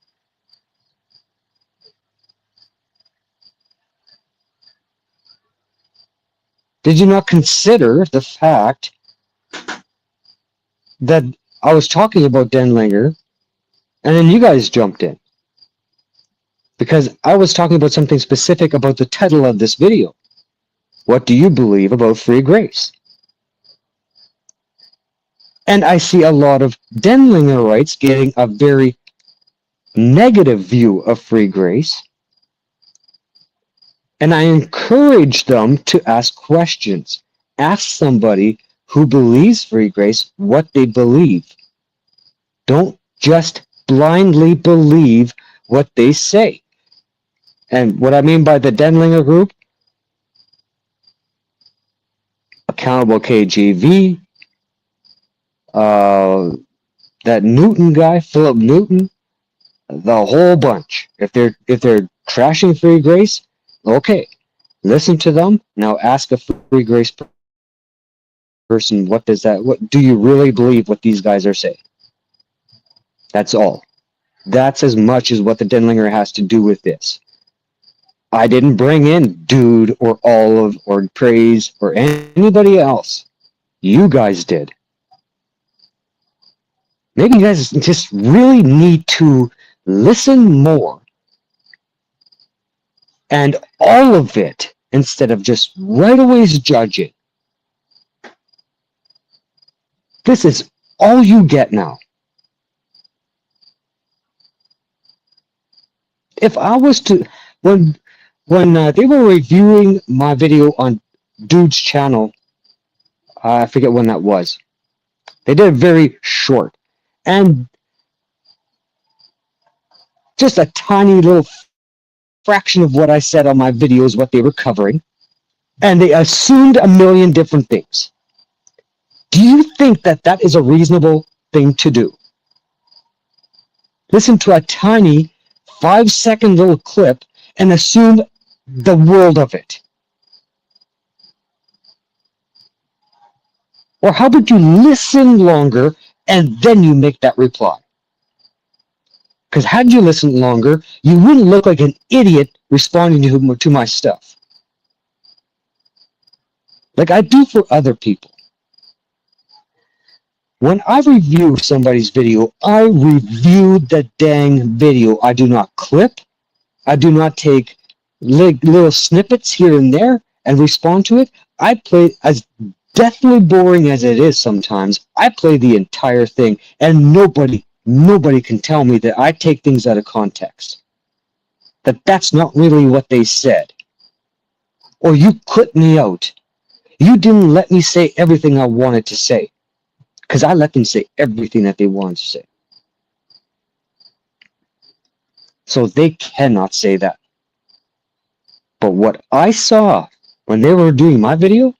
Did you not consider the fact that I was talking about Denlinger, and then you guys jumped in? Because I was talking about something specific about the title of this video. What do you believe about free grace? And I see a lot of Denlingerites getting a very negative view of free grace. And I encourage them to ask questions. Ask somebody who believes free grace what they believe. Don't just blindly believe what they say. And what I mean by the Denlinger group, Accountable KGV, that Newton guy, Philip Newton, the whole bunch. If they're trashing free grace, okay, listen to them. Now ask a free grace person, what do you really believe what these guys are saying? That's all. That's as much as what the Denlinger has to do with this. I didn't bring in Dude or Olive or Praise or anybody else. You guys did. Maybe you guys just really need to listen more. And all of it, instead of just right away judging. This is all you get now. If I was to, when they were reviewing my video on Dude's channel, I forget when that was. They did it very short. And just a tiny little fraction of what I said on my video is what they were covering. And they assumed a million different things. Do you think that that is a reasonable thing to do? Listen to a tiny 5-second little clip and assume the world of it? Or how about you listen longer and then you make that reply? Because had you listened longer, you wouldn't look like an idiot responding to my stuff. Like I do for other people. When I review somebody's video, I review the dang video. I do not clip. I do not take little snippets here and there and respond to it. I play, as deathly boring as it is sometimes, I play the entire thing, and nobody can tell me that I take things out of context. That's not really what they said. Or you cut me out. You didn't let me say everything I wanted to say. Because I let them say everything that they wanted to say. So they cannot say that. But what I saw when they were doing my video,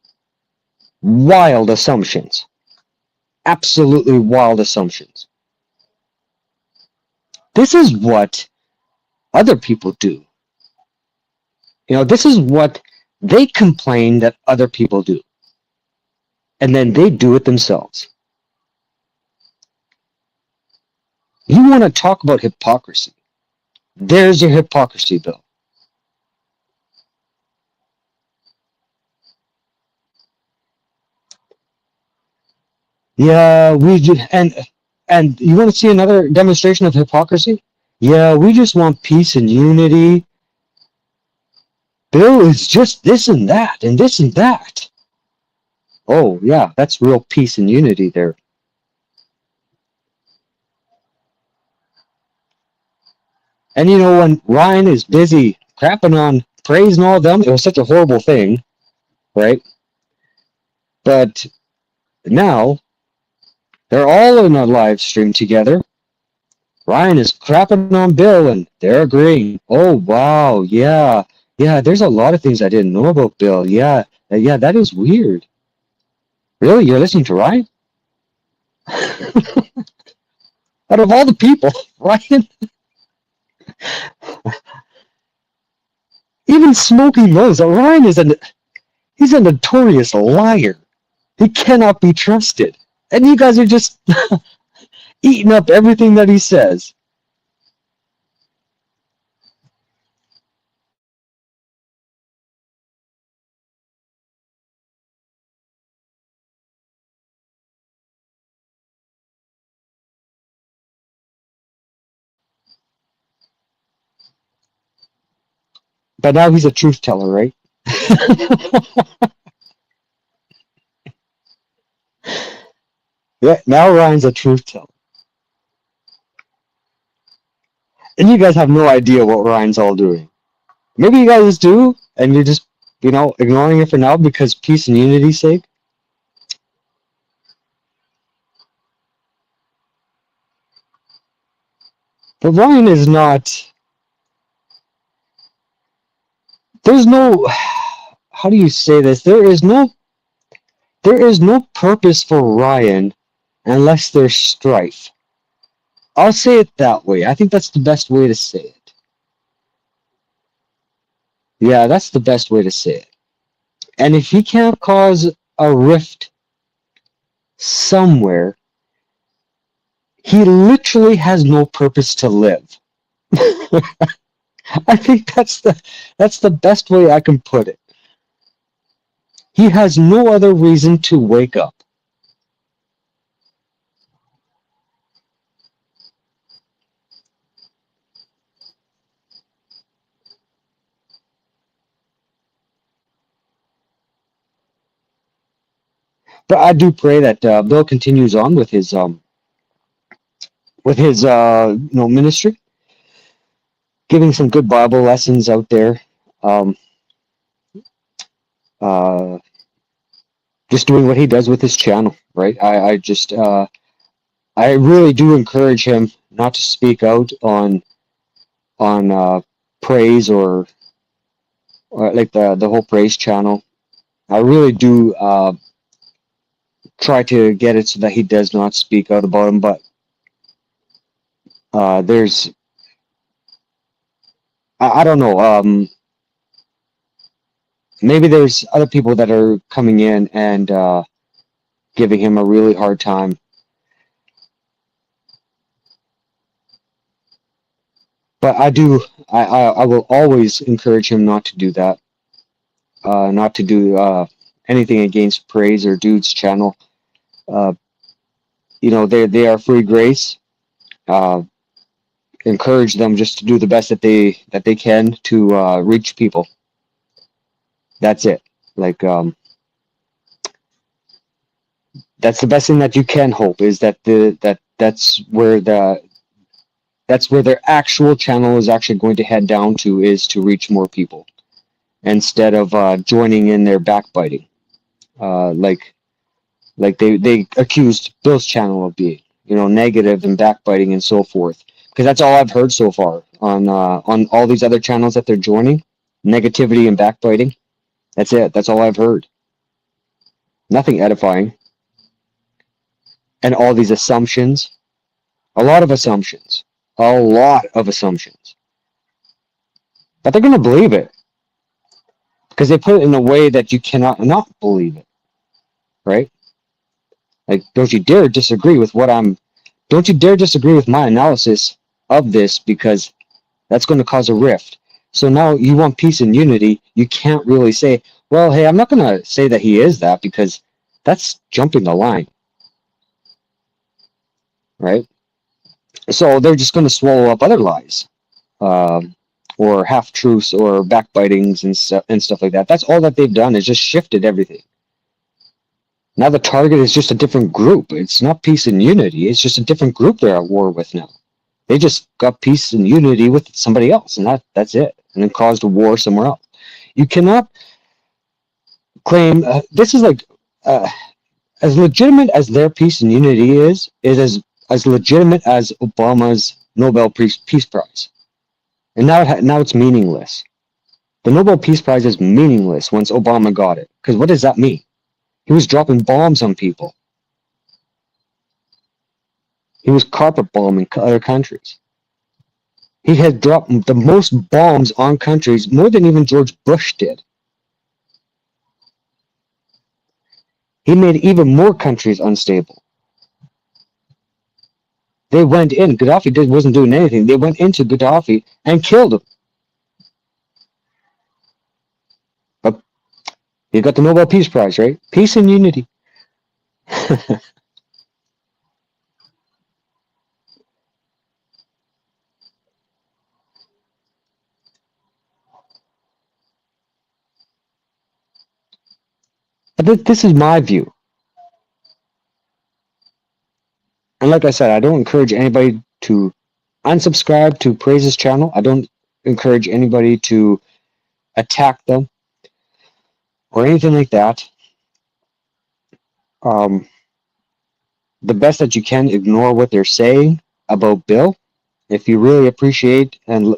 wild assumptions. Absolutely wild assumptions. This is what other people do. You know, this is what they complain that other people do. And then they do it themselves. You want to talk about hypocrisy. There's your hypocrisy bill. Yeah, and you want to see another demonstration of hypocrisy? Yeah, we just want peace and unity. Bill is just this and that and this and that. Oh, yeah, that's real peace and unity there. And you know, when Ryan is busy crapping on praise and all of them, it was such a horrible thing, right? But now they're all in a live stream together. Ryan is crapping on Bill and they're agreeing. Oh, wow, yeah. Yeah, there's a lot of things I didn't know about Bill. Yeah, yeah, that is weird. Really? You're listening to Ryan? Out of all the people, Ryan, even Smokey knows that Ryan he's a notorious liar. He cannot be trusted. And you guys are just eating up everything that he says. But now he's a truth teller, right? Yeah, now Ryan's a truth teller. And you guys have no idea what Ryan's all doing. Maybe you guys do, and you're just, ignoring it for now because peace and unity's sake. But Ryan is not. There's no. How do you say this? There is no purpose for Ryan unless there's strife. I'll say it that way. I think that's the best way to say it. Yeah, that's the best way to say it. And if he can't cause a rift somewhere, he literally has no purpose to live. I think that's the best way I can put it. He has no other reason to wake up. But I do pray that Bill continues on with his ministry, giving some good Bible lessons out there. Um, uh, just doing what he does with his channel, right? I really do encourage him not to speak out on praise or like the whole praise channel. I really do try to get it so that he does not speak out about him, but there's I don't know. Maybe there's other people that are coming in and giving him a really hard time. But I will always encourage him not to do that. Not to do anything against Praise or Dude's channel. Uh, they are free grace. Uh, Encourage them just to do the best that they can to reach people. That's it. Like that's the best thing that you can hope is that that's where their actual channel is actually going to head down to, is to reach more people instead of joining in their backbiting, like they accused Bill's channel of being, negative and backbiting and so forth. Because that's all I've heard so far on all these other channels that they're joining, negativity and backbiting. That's it. That's all I've heard. Nothing edifying, and all these assumptions. A lot of assumptions. A lot of assumptions. But they're going to believe it because they put it in a way that you cannot not believe it, right? Like, don't you dare disagree with my analysis of this, because that's going to cause a rift. So now you want peace and unity. You can't really say, well, hey, I'm not going to say that he is that, because that's jumping the line, right? So they're just going to swallow up other lies, um, or half truths or backbitings and stuff like that. That's all that they've done, is just shifted everything. Now the target is just a different group. It's not peace and unity. It's just a different group they're at war with now. They just got peace and unity with somebody else, and that's it. And then caused a war somewhere else. You cannot claim this is like as legitimate as their peace and unity is as legitimate as Obama's Nobel Peace Prize. And now it's meaningless. The Nobel Peace Prize is meaningless once Obama got it. Because what does that mean? He was dropping bombs on people. He was carpet bombing other countries. He had dropped the most bombs on countries, more than even George Bush did. He made even more countries unstable. They went in. Gaddafi wasn't doing anything. They went into Gaddafi and killed him. But he got the Nobel Peace Prize, right? Peace and unity. But this is my view. And like I said, I don't encourage anybody to unsubscribe to Praise's channel. I don't encourage anybody to attack them or anything like that. Um, the best that you can, ignore what they're saying about Bill. If you really appreciate and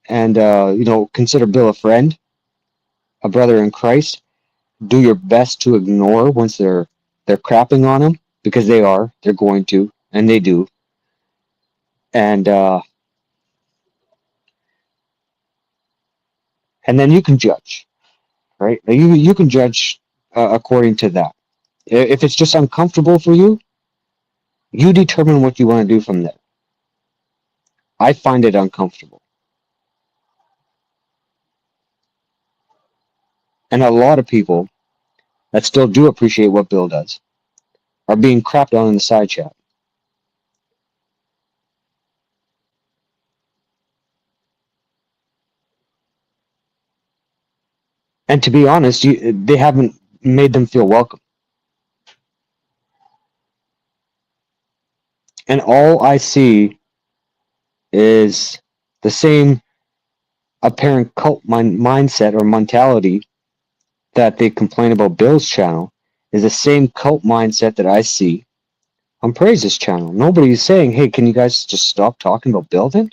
consider Bill a friend, a brother in Christ, do your best to ignore once they're crapping on him, because they're going to, and they do. And then you can judge, right? You can judge according to that. If it's just uncomfortable for you, you determine what you want to do from there. I find it uncomfortable, and a lot of people that still do appreciate what Bill does are being crapped on in the side chat. And to be honest, they haven't made them feel welcome. And all I see is the same apparent cult mindset or mentality that they complain about Bill's channel, is the same cult mindset that I see on Praise's channel. Nobody's saying, hey, can you guys just stop talking about Bill then?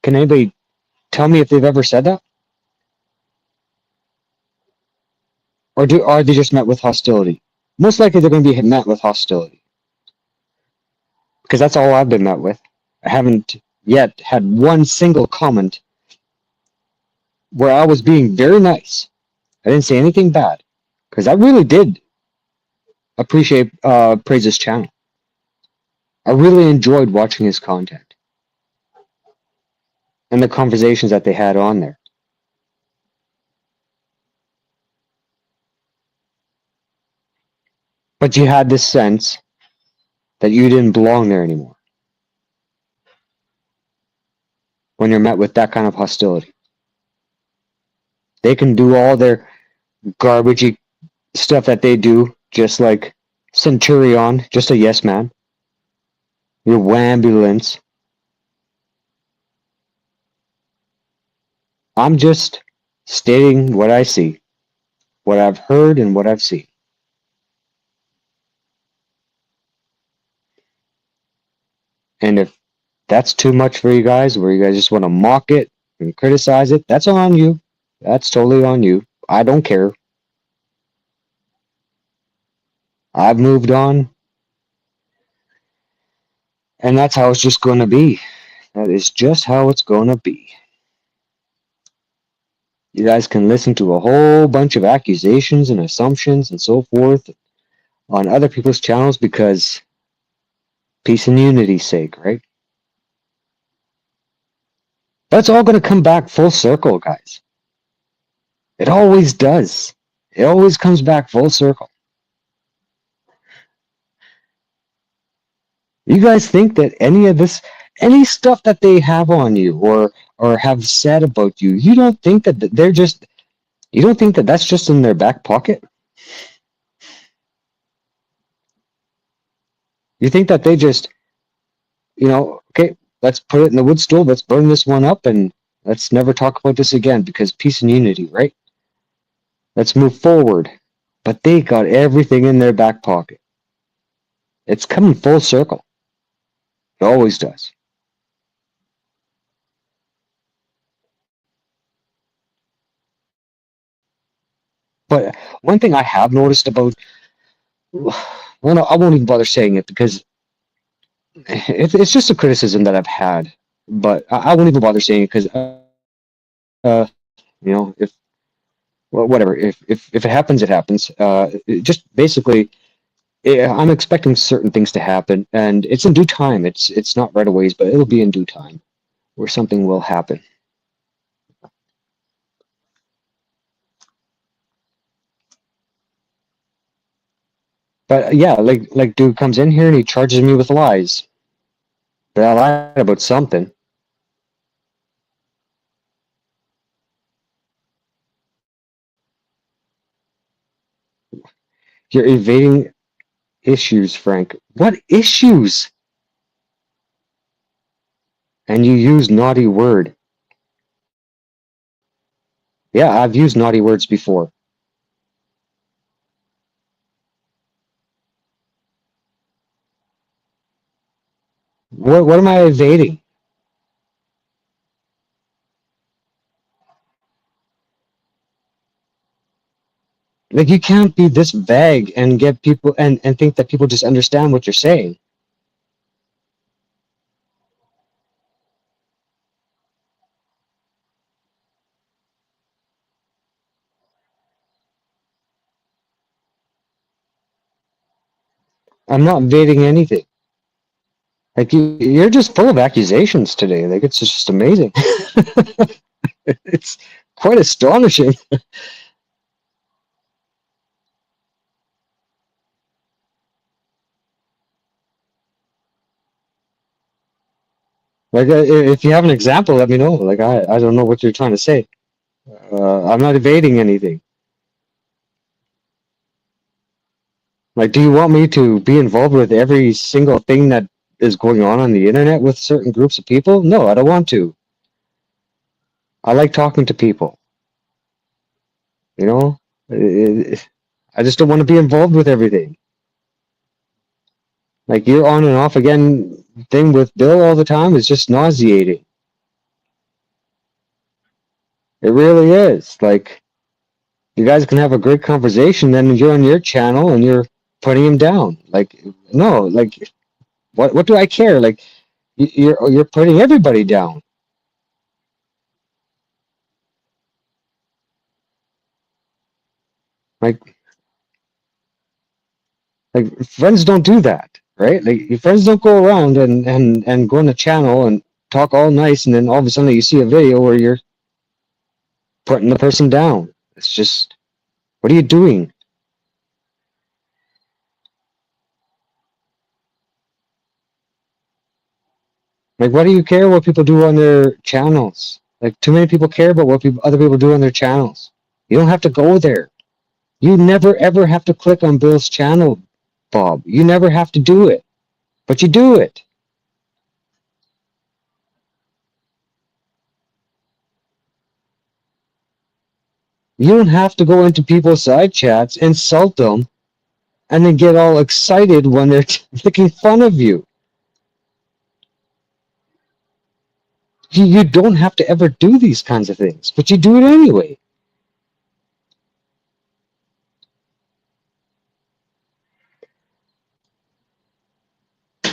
Can anybody tell me if they've ever said that? or are they just met with hostility? Most likely, they're going to be met with hostility because that's all I've been met with. I haven't yet had one single comment where I was being very nice. I didn't say anything bad because I really did appreciate Praise's channel. I really enjoyed watching his content and the conversations that they had on there. But you had this sense that you didn't belong there anymore when you're met with that kind of hostility. They can do all their garbagey stuff that they do, just like Centurion, just a yes man. Your wambulance. I'm just stating what I see, what I've heard, and what I've seen. And if that's too much for you guys, where you guys just want to mock it and criticize it, that's on you. That's totally on you. I don't care. I've moved on, and that's how it's just going to be. That is just how it's going to be. You guys can listen to a whole bunch of accusations and assumptions and so forth on other people's channels because peace and unity's sake, right? That's all going to come back full circle, guys. It always does. It always comes back full circle. You guys think that any of this, any stuff that they have on you or have said about you, you don't think that they're just, you don't think that that's just in their back pocket? You think that they just, okay, let's put it in the wood stove, let's burn this one up, and let's never talk about this again because peace and unity, right? Let's move forward. But they got everything in their back pocket. It's coming full circle. It always does. But one thing I have noticed about, well, no, I won't even bother saying it because it's just a criticism that I've had. But I won't even bother saying it because, if well, whatever, if it happens, it happens. Just basically, I'm expecting certain things to happen, and it's in due time. It's not right away, but it'll be in due time where something will happen. But yeah, like dude comes in here and he charges me with lies. But I lied about something. You're evading issues, Frank. What issues? And you use naughty word. Yeah, I've used naughty words before. What am I evading? Like you can't be this vague and get people and think that people just understand what you're saying. I'm not evading anything. Like you're just full of accusations today. Like it's just amazing. It's quite astonishing. Like if you have an example, let me know. Like I don't know what you're trying to say. I'm not evading anything. Like, do you want me to be involved with every single thing that is going on the internet with certain groups of people? No, I don't want to. I like talking to people. You know, I just don't want to be involved with everything. Like your on and off again thing with Bill all the time is just nauseating. It really is. Like You guys can have a great conversation, then you're on your channel and you're putting him down. Like, no, like, what do I care? Like, you're putting everybody down. Like, friends don't do that, right? Like, your friends don't go around and go on a channel and talk all nice, and then all of a sudden you see a video where you're putting the person down. It's just, what are you doing? Like, why do you care what people do on their channels? Like, too many people care about what other people do on their channels. You don't have to go there. You never ever have to click on Bill's channel, Bob. You never have to do it, but you do it. You don't have to go into people's side chats, insult them, and then get all excited when they're making fun of you. You don't have to ever do these kinds of things, but you do it anyway.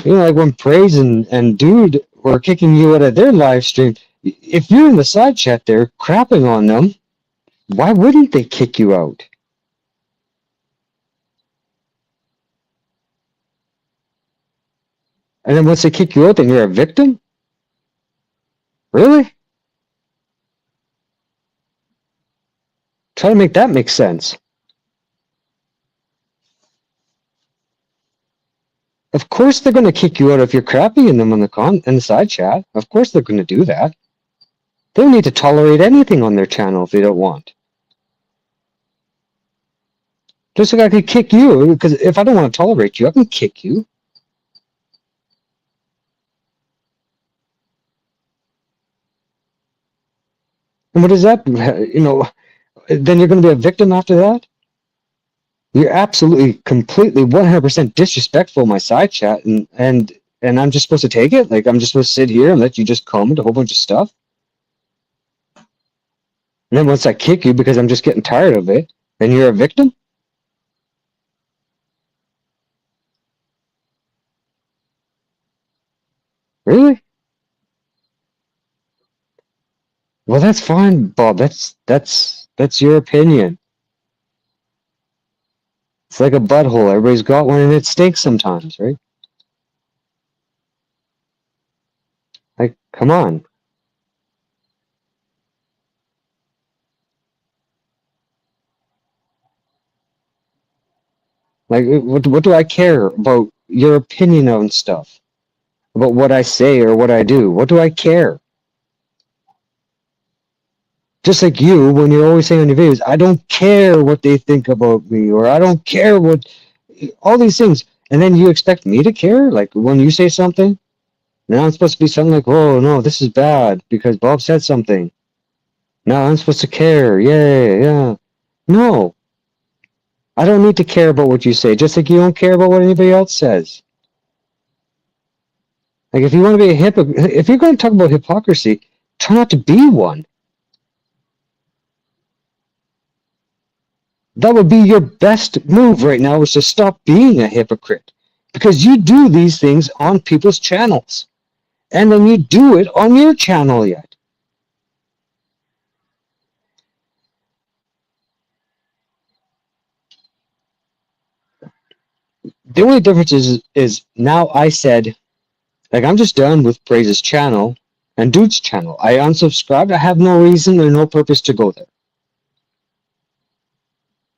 You know, like when Praise and Dude were kicking you out of their live stream, if you're in the side chat there crapping on them, why wouldn't they kick you out? And then once they kick you out, then you're a victim? Really? Try to make that make sense. Of course they're going to kick you out if you're crapping them on in the side chat. Of course they're going to do that. They don't need to tolerate anything on their channel if they don't want. Just like I could kick you, because if I don't want to tolerate you, I can kick you. And what is that? You know, then you're going to be a victim after that? You're absolutely, completely, 100% disrespectful in my side chat, and I'm just supposed to take it? Like, I'm just supposed to sit here and let you just comment a whole bunch of stuff? And then once I kick you because I'm just getting tired of it, then you're a victim? Really? Well, that's fine, Bob. That's your opinion. It's like a butthole. Everybody's got one, and it stinks sometimes, right? Like, come on. Like, what do I care about your opinion on stuff? About what I say or what I do? What do I care? Just like you, when you're always saying on your videos, I don't care what they think about me, or I don't care what, all these things. And then you expect me to care? Like, when you say something, now I'm supposed to be something like, oh, no, this is bad because Bob said something. Now I'm supposed to care. Yay, yeah. No, I don't need to care about what you say, just like you don't care about what anybody else says. Like, if you want to be a hypocrite, if you're going to talk about hypocrisy, try not to be one. That would be your best move right now, is to stop being a hypocrite. Because you do these things on people's channels. And then you do it on your channel yet. The only difference is now I said, like, I'm just done with Praise's channel and Dude's channel. I unsubscribed. I have no reason or no purpose to go there.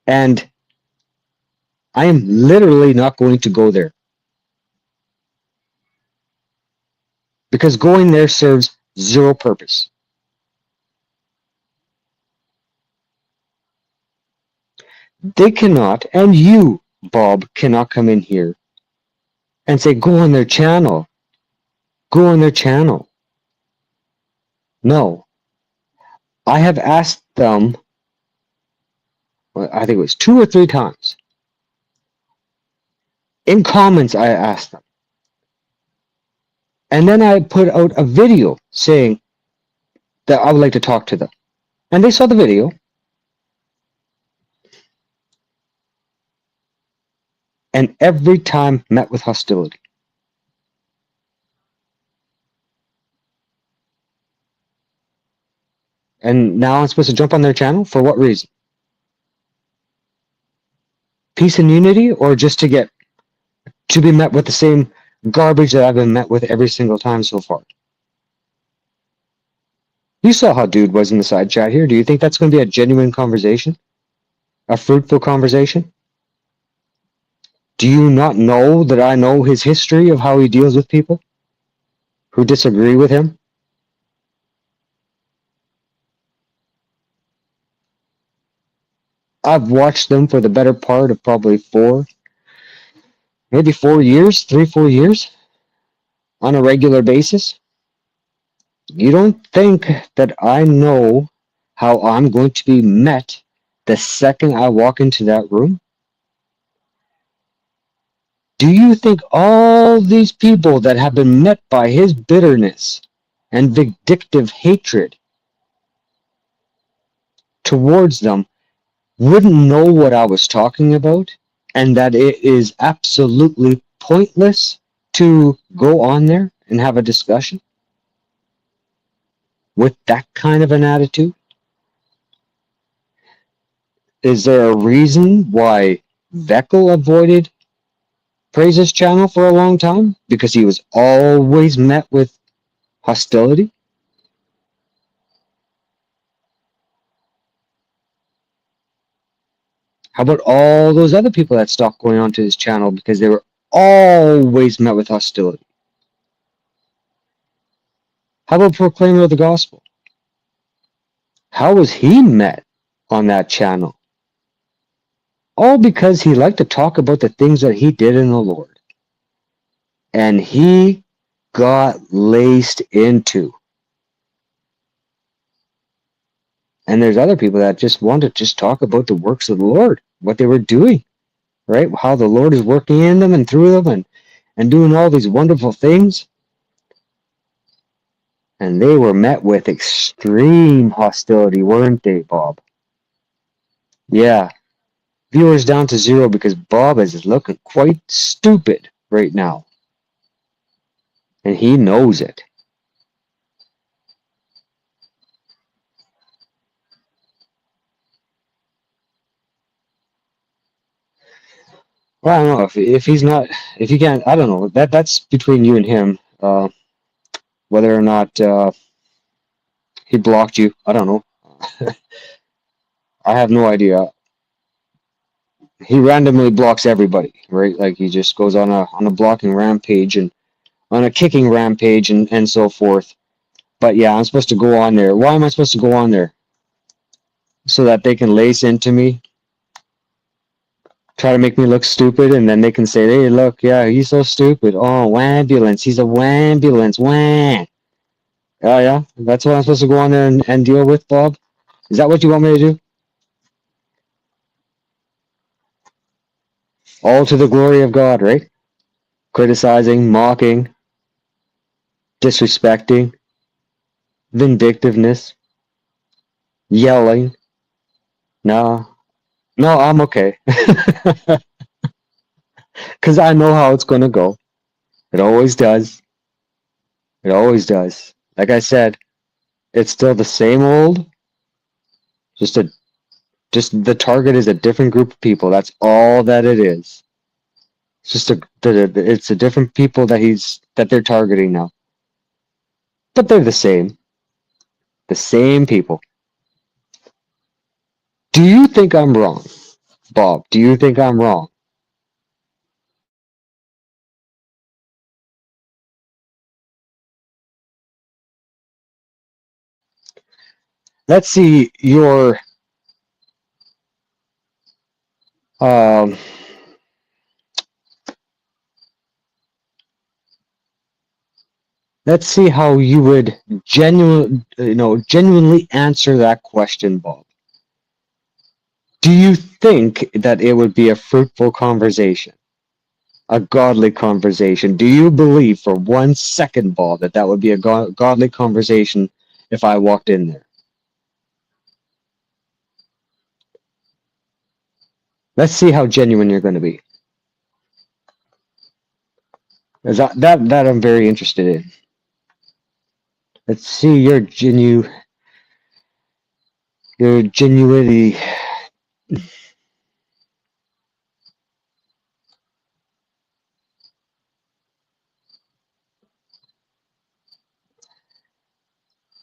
And I am literally not going to go there. Because going there serves zero purpose. They cannot, and you, Bob, cannot come in here and say, go on their channel. Go on their channel. No. I have asked them, I think it was 2 or 3 times. In comments, I asked them. And then I put out a video saying that I would like to talk to them. And they saw the video. and every time met with hostility. And now I'm supposed to jump on their channel for what reason? Peace and unity, or just to be met with the same garbage that I've been met with every single time so far? You saw how dude was in the side chat here. Do you think that's going to be a genuine conversation? A fruitful conversation? Do you not know that I know his history of how he deals with people who disagree with him? I've watched them for the better part of probably maybe 4 years, 3, 4 years on a regular basis. You don't think that I know how I'm going to be met the second I walk into that room? Do you think all these people that have been met by his bitterness and vindictive hatred towards them wouldn't know what I was talking about, and that it is absolutely pointless to go on there and have a discussion with that kind of an attitude? Is there a reason why Veckel avoided Praise's channel for a long time? Because he was always met with hostility? How about all those other people that stopped going onto his channel because they were always met with hostility? How about Proclaimer of the Gospel? How was he met on that channel? All because he liked to talk about the things that he did in the Lord. And he got laced into. And there's other people that just want to just talk about the works of the Lord, what they were doing, right? How the Lord is working in them and through them and doing all these wonderful things. And they were met with extreme hostility, weren't they, Bob? Yeah. Viewers down to 0 because Bob is looking quite stupid right now. And he knows it. Well, I don't know if he's not, if you can't, I don't know. That's between you and him. Whether or not he blocked you, I don't know. I have no idea. He randomly blocks everybody, right? Like he just goes on a blocking rampage and on a kicking rampage and so forth. But yeah, I'm supposed to go on there. Why am I supposed to go on there? So that they can lace into me, try to make me look stupid, and then they can say, hey, look, yeah, he's so stupid. Oh, wambulance. He's a wambulance. Wah. Oh, yeah? That's what I'm supposed to go on there and deal with, Bob? Is that what you want me to do? All to the glory of God, right? Criticizing, mocking, disrespecting, vindictiveness, yelling. No, no, I'm okay. Because I know how it's going to go. It always does. It always does. Like I said, it's still the same old, just a just the target is a different group of people. That's all that it is. It's just it's a different people that they're targeting now. But they're the same. The same people. Do you think I'm wrong, Bob? Do you think I'm wrong? Let's see your um let's see how you would genuinely answer that question, Bob. Do you think that it would be a fruitful conversation? A godly conversation? Do you believe for 1 second, Bob, that would be a godly conversation if I walked in there? Let's see how genuine you're going to be. Is that I'm very interested in. Let's see your genuinity.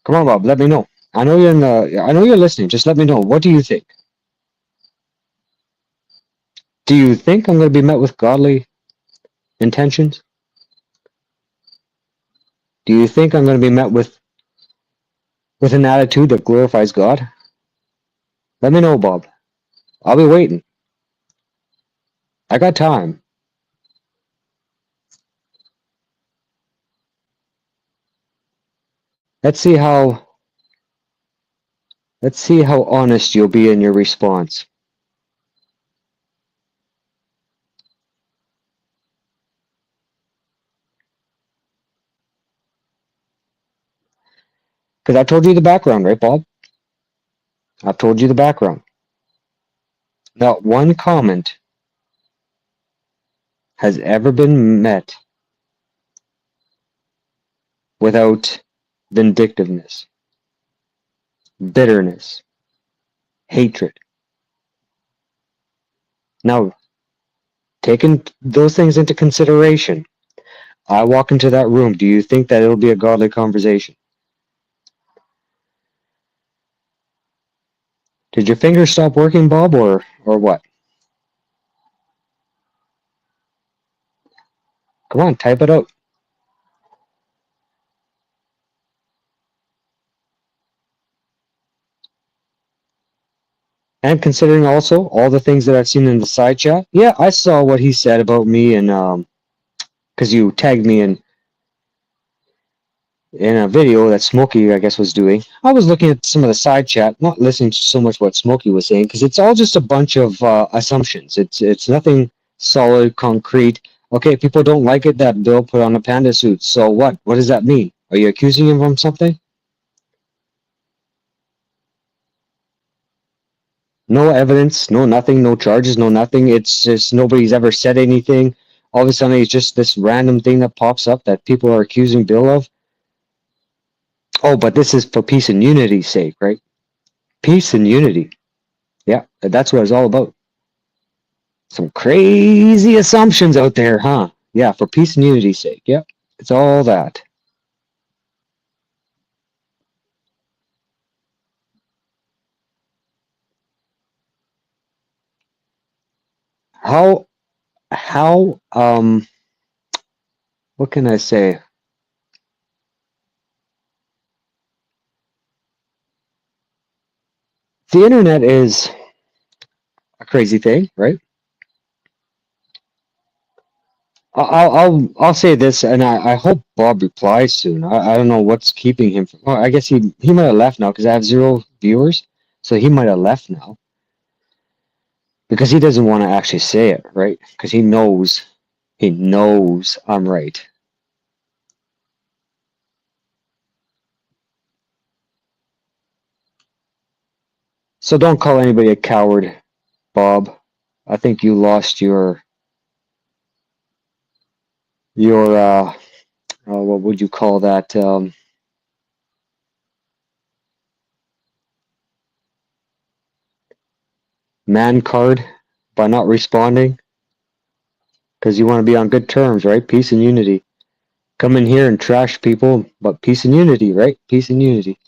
Come on, Bob. Let me know. I know you're in the. I know you're listening. Just let me know. What do you think? Do you think I'm going to be met with godly intentions? Do you think I'm going to be met with an attitude that glorifies God? Let me know, Bob. I'll be waiting. I got time. Let's see how let's see how honest you'll be in your response. Because I told you the background, right, Bob? I've told you the background. Not one comment has ever been met without vindictiveness, bitterness, hatred. Now, taking those things into consideration, I walk into that room. Do you think that it'll be a godly conversation? Did your fingers stop working, Bob, or what? Come on, type it out. And considering also all the things that I've seen in the side chat, yeah, I saw what he said about me, and because you tagged me in a video that Smokey, I guess, was doing. I was looking at some of the side chat, not listening to so much what Smokey was saying, because it's all just a bunch of assumptions. It's nothing solid, concrete. Okay, people don't like it that Bill put on a panda suit. So what? What does that mean? Are you accusing him of something? No evidence, no nothing, no charges, no nothing. It's just nobody's ever said anything. All of a sudden, it's just this random thing that pops up that people are accusing Bill of. Oh, but this is for peace and unity's sake, right? Peace and unity. Yeah, that's what it's all about. Some crazy assumptions out there, huh? Yeah, for peace and unity's sake. Yep, it's all that. How how what can I say? The internet is a crazy thing, right? I'll say this, and I hope Bob replies soon. I don't know what's keeping him from. Well, I guess he might have left now because I have 0 viewers, so he might have left now because he doesn't want to actually say it, right? Because he knows I'm right. So don't call anybody a coward, Bob. I think you lost your what would you call that? Man card by not responding because you want to be on good terms, right? Peace and unity. Come in here and trash people, but peace and unity, right? Peace and unity.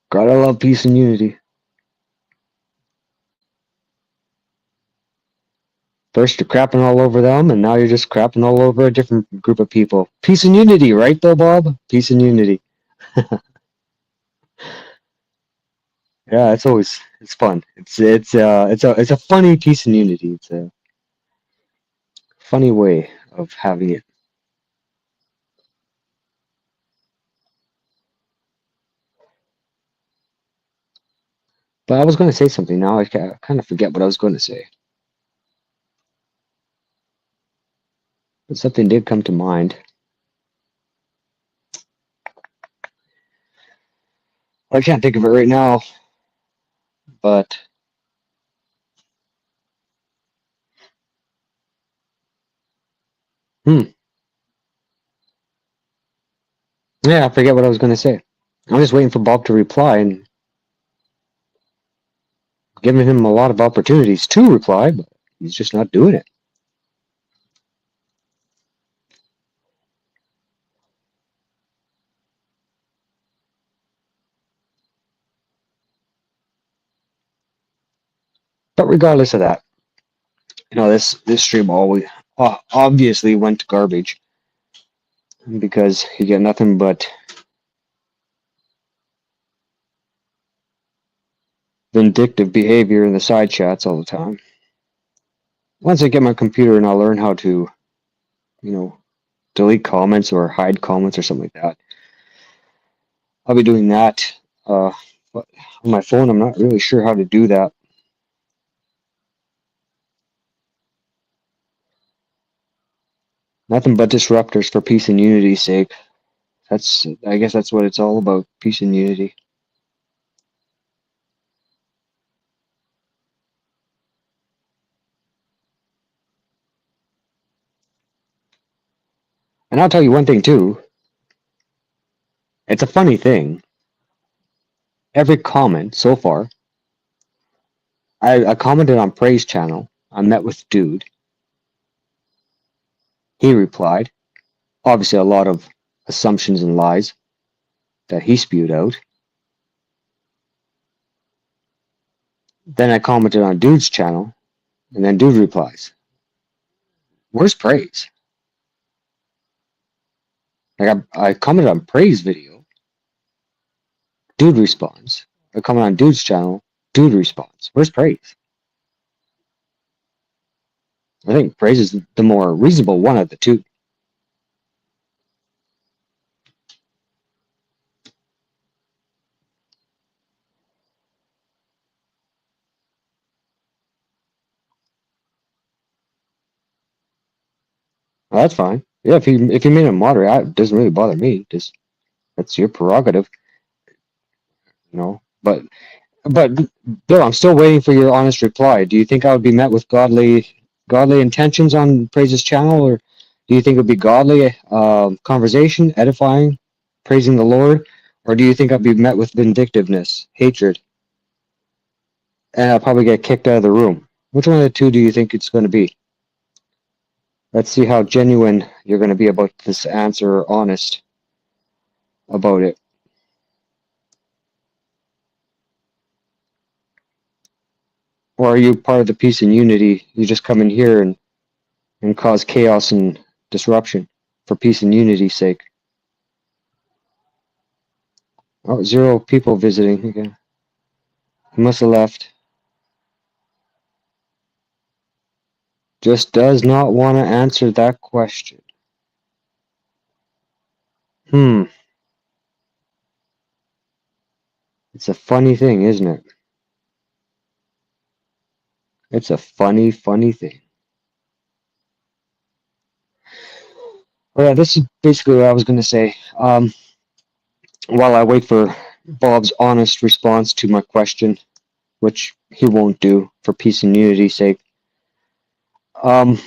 Gotta love peace and unity. First you're crapping all over them, and now you're just crapping all over a different group of people. Peace and unity, right though, Bob? Peace and unity. Yeah, it's fun. It's a funny peace and unity. It's a funny way of having it. But I was going to say something now. I kind of forget what I was going to say. But something did come to mind. I can't think of it right now. But Hmm. Yeah, I forget what I was going to say. I'm just waiting for Bob to reply and giving him a lot of opportunities to reply, but he's just not doing it. But regardless of that, this stream always obviously went to garbage because you get nothing but vindictive behavior in the side chats all the time. Once I get my computer and I'll learn how to, you know, delete comments or hide comments or something like that, I'll be doing that. But on my phone, I'm not really sure how to do that. Nothing but disruptors for peace and unity's sake. I guess that's what it's all about, peace and unity. And I'll tell you one thing too. It's a funny thing. Every comment so far, I commented on Praise Channel. I met with Dude. He replied. Obviously, a lot of assumptions and lies that he spewed out. Then I commented on Dude's channel, and then Dude replies. Where's Praise? Like I commented on Praise video. Dude responds. I comment on Dude's channel. Dude responds. Where's Praise? I think Praise is the more reasonable one of the two. Well, that's fine. Yeah, if you made him moderate, it doesn't really bother me. Just that's your prerogative, you know. But Bill, I'm still waiting for your honest reply. Do you think I would be met with godly intentions on Praise's channel, or do you think it would be godly conversation, edifying, praising the Lord, or do you think I'd be met with vindictiveness, hatred, and I'll probably get kicked out of the room? Which one of the two do you think it's going to be? Let's see how genuine you're going to be about this answer or honest about it. Or are you part of the peace and unity? You just come in here and cause chaos and disruption for peace and unity's sake. Oh, 0 people visiting again. He must have left. Just does not want to answer that question. It's a funny thing, isn't it? It's a funny thing. Well, yeah, this is basically what I was going to say. While I wait for Bob's honest response to my question, which he won't do for peace and unity's sake. Who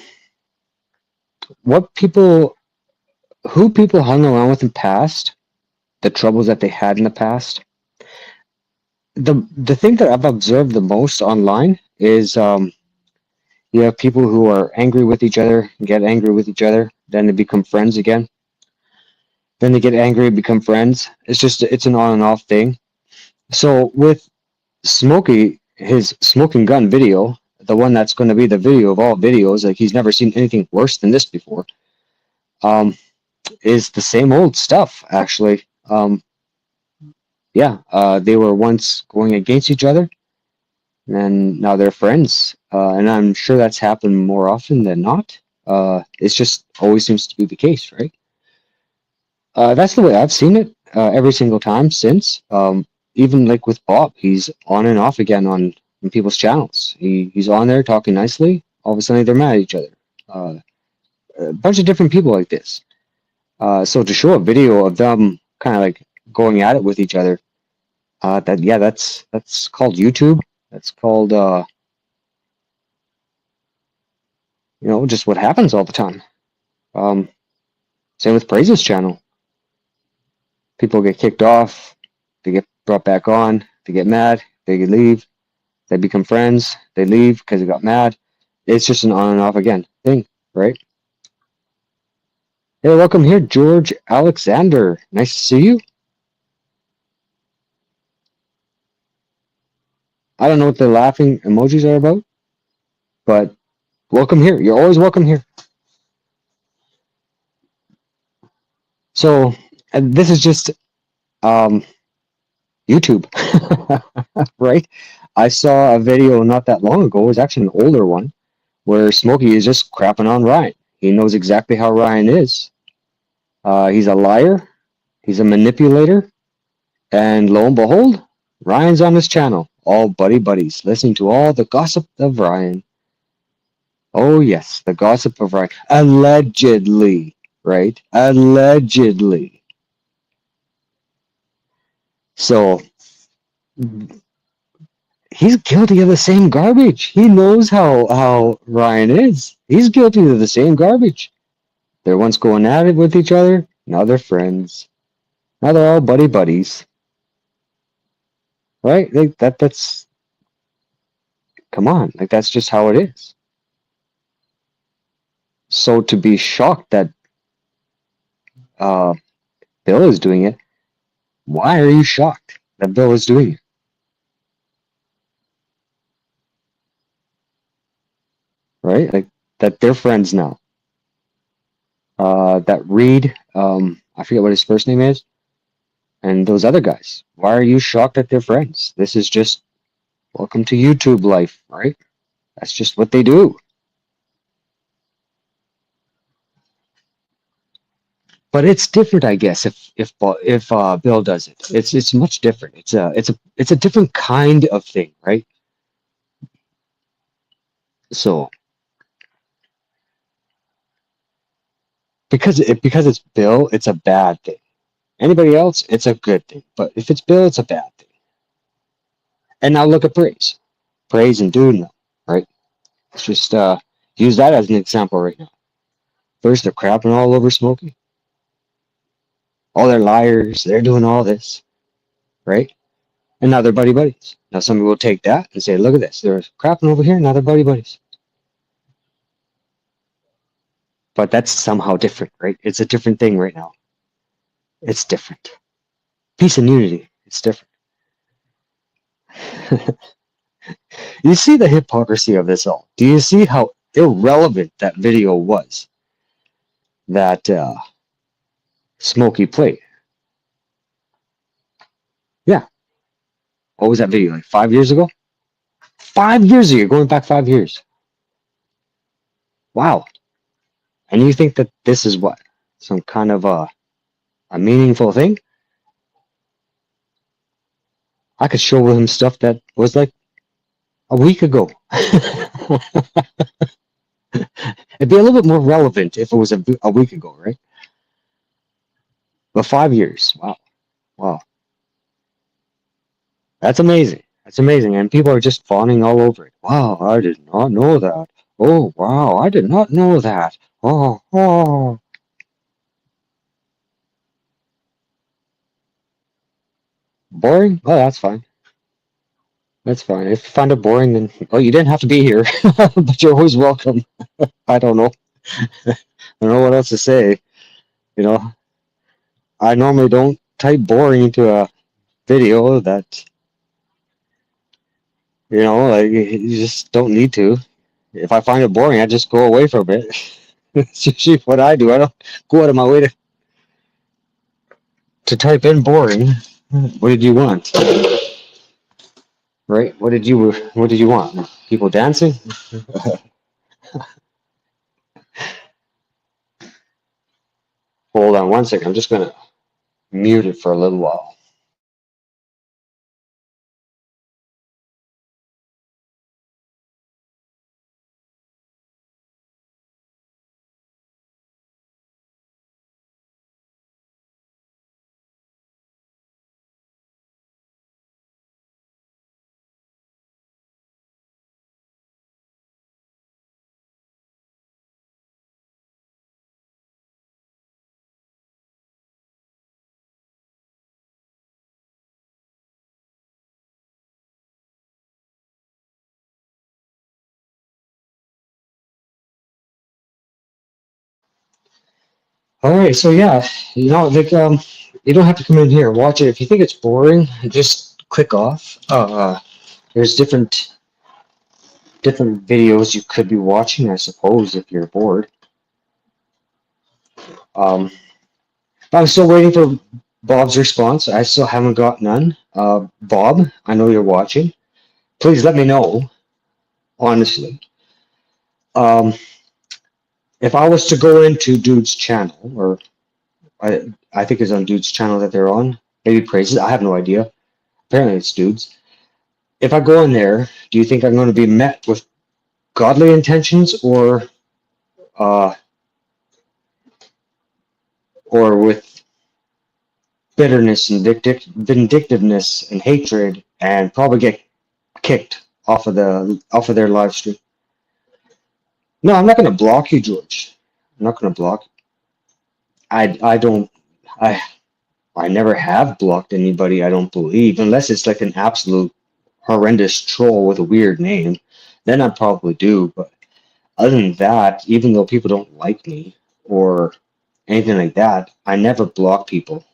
people hung around with in the past, the troubles that they had in the past. The thing that I've observed the most online is you have people who are angry with each other, get angry with each other, then they become friends again. Then they get angry and become friends. It's an on and off thing. So with Smokey, his smoking gun video, the one that's going to be the video of all videos, like he's never seen anything worse than this before, is the same old stuff, actually. They were once going against each other, and now they're friends. And I'm sure that's happened more often than not. It's just always seems to be the case, right? That's the way I've seen it every single time since. Even like with Bob, he's on and off again on people's channels. He's on there talking nicely. All of a sudden, they're mad at each other. A bunch of different people like this. So to show a video of them kind of like going at it with each other, that's called YouTube. That's called just what happens all the time. Um, Same with Praise's channel. People get kicked off, they get brought back on, they get mad, they leave, they become friends, they leave because they got mad. It's just an on and off again thing, right? Hey, welcome here, George Alexander. Nice to see you. I don't know what the laughing emojis are about, but welcome here. You're always welcome here. So, and this is just um, YouTube, right? I saw a video not that long ago. It was actually an older one where Smokey is just crapping on Ryan. He knows exactly how Ryan is. He's a liar. He's a manipulator. And lo and behold, Ryan's on his channel, all buddy buddies, listening to all the gossip of Ryan. Oh, yes, the gossip of Ryan. Allegedly, right? Allegedly. So he's guilty of the same garbage. He knows how Ryan is. He's guilty of the same garbage. They're once going at it with each other, now they're friends. Now they're all buddy buddies. Right? Like that's come on, like that's just how it is. So to be shocked that uh, Bill is doing it, why are you shocked that Bill is doing it? Right? Like that they're friends now. That Reed, I forget what his first name is, and those other guys. Why are you shocked that they're friends? This is just welcome to YouTube life, right? That's just what they do. But it's different, I guess. If Bill does it, it's much different. It's a different kind of thing, right? So because it's Bill, it's a bad thing. Anybody else, it's a good thing. But if it's Bill, it's a bad thing. And now look at Praise and Dude now, right? Let's just use that as an example right now. First, they're crapping all over Smokey. All they're liars. They're doing all this, right? And now they're buddy buddies. Now somebody will take that and say, look at this. They're crapping over here. Now they're buddy buddies. But that's somehow different, right? It's a different thing right now. It's different. Peace and unity. It's different. You see the hypocrisy of this all. Do you see how irrelevant that video was that Smokey played? Yeah. What was that video? Like 5 years ago? 5 years ago. Going back 5 years. Wow. And you think that this is what? Some kind of a meaningful thing? I could show him stuff that was like a week ago. It'd be a little bit more relevant if it was a week ago, right? But 5 years. Wow. Wow. That's amazing. That's amazing. And people are just fawning all over it. Wow, I did not know that. Oh, wow, I did not know that. Oh, oh. Boring? Oh, that's fine. That's fine. If you find it boring, then, oh, you didn't have to be here. But you're always welcome. I don't know. I don't know what else to say. You know, I normally don't type boring into a video that, like you just don't need to. If I find it boring, I just go away from it. It's usually what I do. I don't go out of my way to type in boring. What did you want? Right? What did you want? People dancing? Hold on one second. I'm just gonna mute it for a little while. All right, so yeah, you don't have to come in here and watch it. If you think it's boring, just click off. There's different videos you could be watching, I suppose, if you're bored. Um, I'm still waiting for Bob's response. I still haven't got none. Bob, I know you're watching. Please let me know, honestly. Um, if I was to go into Dude's channel, or I think it's on Dude's channel that they're on, maybe Praises, I have no idea. Apparently it's Dude's. If I go in there, do you think I'm going to be met with godly intentions uh, or with bitterness and vindictiveness and hatred, and probably get kicked off of their live stream? No, I'm not going to block you, George. I'm not going to block. I don't. I I never have blocked anybody. I don't believe, unless it's like an absolute horrendous troll with a weird name. Then I probably do. But other than that, even though people don't like me or anything like that, I never block people.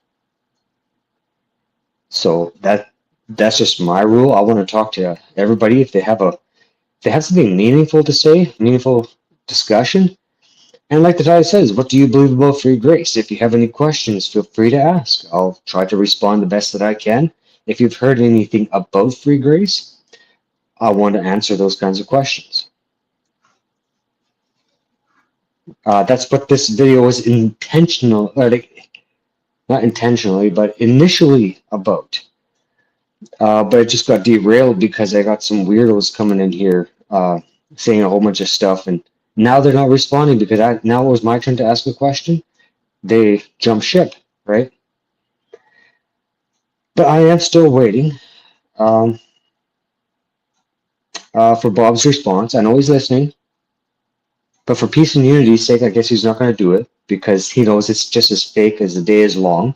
So that's just my rule. I want to talk to everybody if they have something meaningful to say, meaningful discussion. And like the title says, what do you believe about free grace? If you have any questions, feel free to ask. I'll try to respond the best that I can. If you've heard anything about free grace, I want to answer those kinds of questions. That's what this video was intentional, not intentionally, but initially about. But it just got derailed because I got some weirdos coming in here saying a whole bunch of stuff, and now they're not responding because now it was my turn to ask a question. They jump ship, right? But I am still waiting um, for Bob's response. I know he's listening, but for peace and unity's sake, I guess he's not going to do it because he knows it's just as fake as the day is long.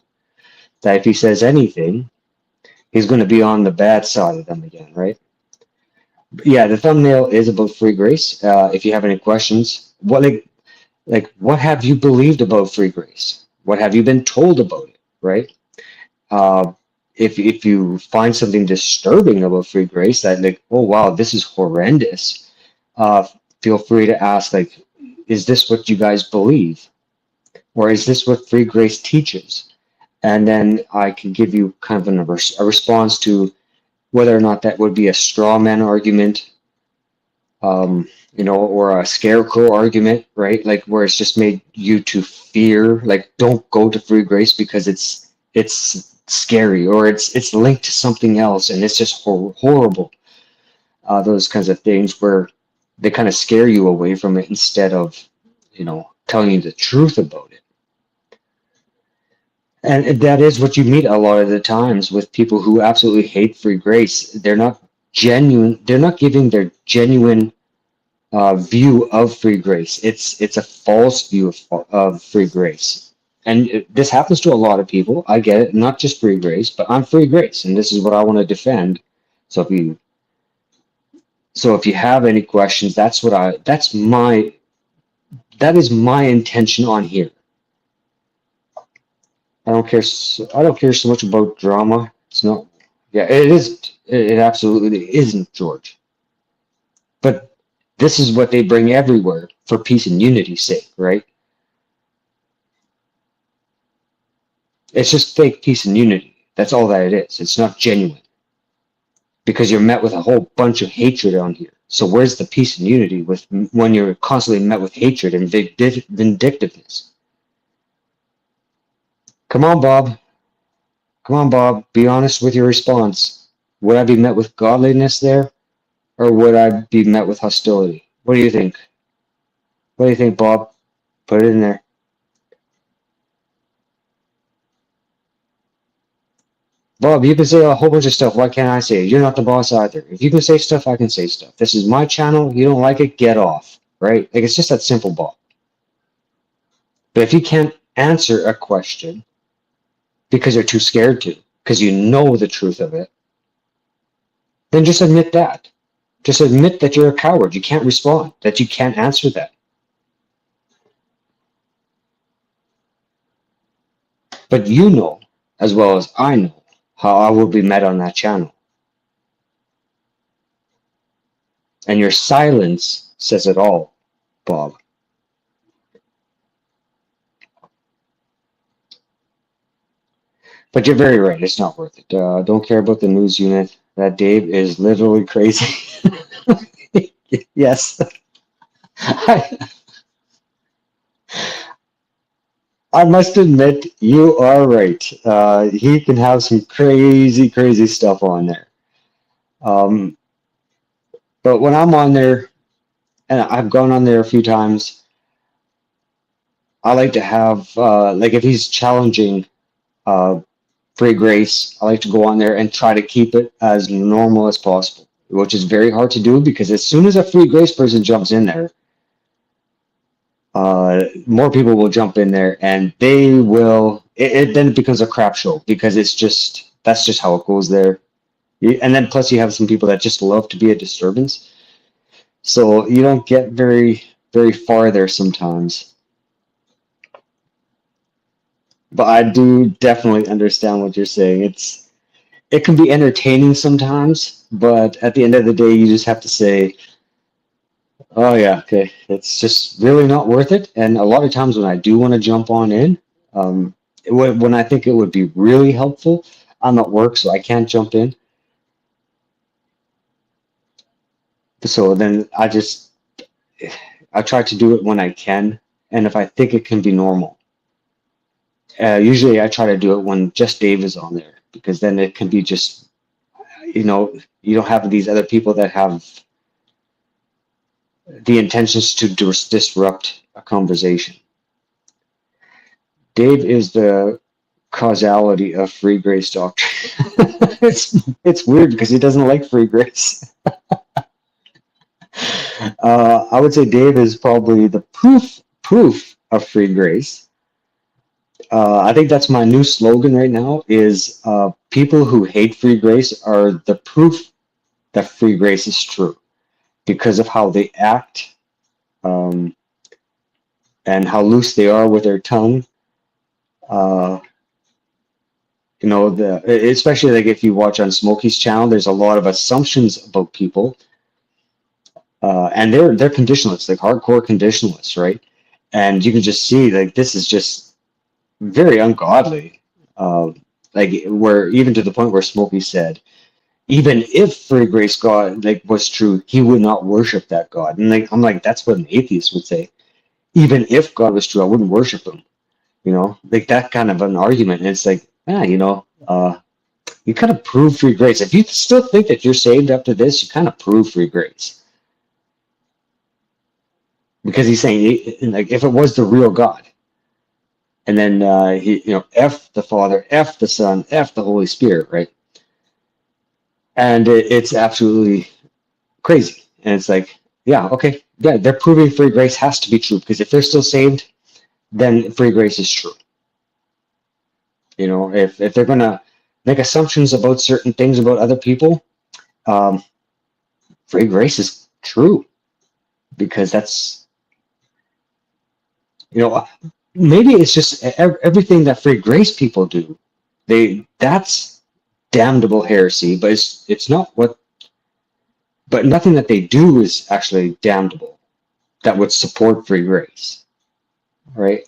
That if he says anything, he's going to be on the bad side of them again, right? But yeah, the thumbnail is about free grace. If you have any questions, what have you believed about free grace? What have you been told about it, right? Uh, if you find something disturbing about free grace, that like, oh wow, this is horrendous, uh, feel free to ask, like, is this what you guys believe, or is this what free grace teaches? And then I can give you kind of a response to whether or not that would be a straw man argument, or a scarecrow argument, right? Like where it's just made you to fear, like don't go to free grace because it's scary or it's linked to something else and it's just horrible. Those kinds of things where they kind of scare you away from it instead of, telling you the truth about it. And that is what you meet a lot of the times with people who absolutely hate free grace. They're not genuine. They're not giving their genuine view of free grace. It's a false view of free grace, and this happens to a lot of people. I get it, not just free grace, but I'm free grace, and this is what I want to defend. So if you have any questions, that is my intention on here. I don't care so much about drama. It's not. Yeah, it is. It absolutely isn't, George. But this is what they bring everywhere for peace and unity's sake, right? It's just fake peace and unity. That's all that it is. It's not genuine because you're met with a whole bunch of hatred on here. So where's the peace and unity when you're constantly met with hatred and vindictiveness? Come on, Bob. Come on, Bob. Be honest with your response. Would I be met with godliness there, or would I be met with hostility? What do you think? What do you think, Bob? Put it in there. Bob, you can say a whole bunch of stuff. Why can't I say it? You're not the boss either. If you can say stuff, I can say stuff. This is my channel. You don't like it, get off. Right? Like, it's just that simple, Bob. But if you can't answer a question because you're too scared to, because you know the truth of it, then just admit that. Just admit that you're a coward. You can't respond, that you can't answer that. But you know, as well as I know, how I will be met on that channel. And your silence says it all, Bob. But you're very right. It's not worth it. Don't care about the news unit. That Dave is literally crazy. Yes. I, I must admit, you are right. He can have some crazy, crazy stuff on there. Um, but when I'm on there, and I've gone on there a few times, I like to have, like, if he's challenging uh, free grace, I like to go on there and try to keep it as normal as possible, which is very hard to do because as soon as a free grace person jumps in there, more people will jump in there and they will. It then it becomes a crap show because it's just that's just how it goes there. And then plus you have some people that just love to be a disturbance, so you don't get very far there sometimes. But I do definitely understand what you're saying. It can be entertaining sometimes, but at the end of the day, you just have to say, "Oh yeah, okay, it's just really not worth it." And a lot of times when I do want to jump on in, um, when I think it would be really helpful, I'm at work, so I can't jump in. So then I try to do it when I can, and if I think it can be normal. Usually, I try to do it when just Dave is on there because then it can be just you don't have these other people that have the intentions to disrupt a conversation. Dave is the causality of free grace doctrine. it's weird because he doesn't like free grace. I would say Dave is probably the proof of free grace. I think that's my new slogan right now is people who hate free grace are the proof that free grace is true because of how they act, um, and how loose they are with their tongue. Uh, especially like if you watch on Smokey's channel, there's a lot of assumptions about people, and they're conditionalists, like hardcore conditionalists, right? And you can just see like this is just very ungodly. Like where even to the point where Smokey said, even if free grace God like was true, he would not worship that God. And like I'm like, that's what an atheist would say. Even if God was true, I wouldn't worship him. Like that kind of an argument. And it's like, you kind of prove free grace. If you still think that you're saved after this, you kind of prove free grace. Because he's saying, like, if it was the real God, and then F the Father, F the Son, F the Holy Spirit, right? And it's absolutely crazy. And it's like, yeah, okay, yeah, they're proving free grace has to be true because if they're still saved, then free grace is true. If they're gonna make assumptions about certain things about other people, um, free grace is true because that's maybe it's just everything that free grace people do. That's damnable heresy, but it's not what. But nothing that they do is actually damnable that would support free grace, right?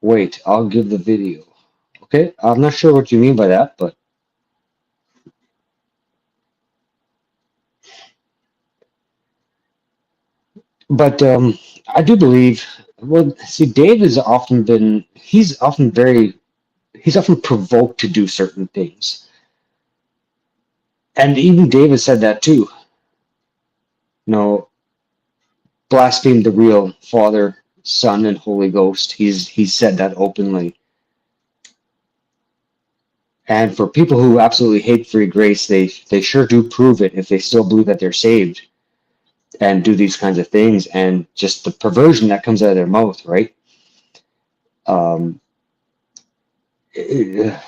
Wait, I'll give the video. Okay, I'm not sure what you mean by that, but I do believe. Well, see, Dave has often been. He's often provoked to do certain things, and even David said that too. Blaspheme the real Father, Son, and Holy Ghost. He's said that openly. And for people who absolutely hate free grace, they sure do prove it if they still believe that they're saved and do these kinds of things, and just the perversion that comes out of their mouth, right? Um, yeah,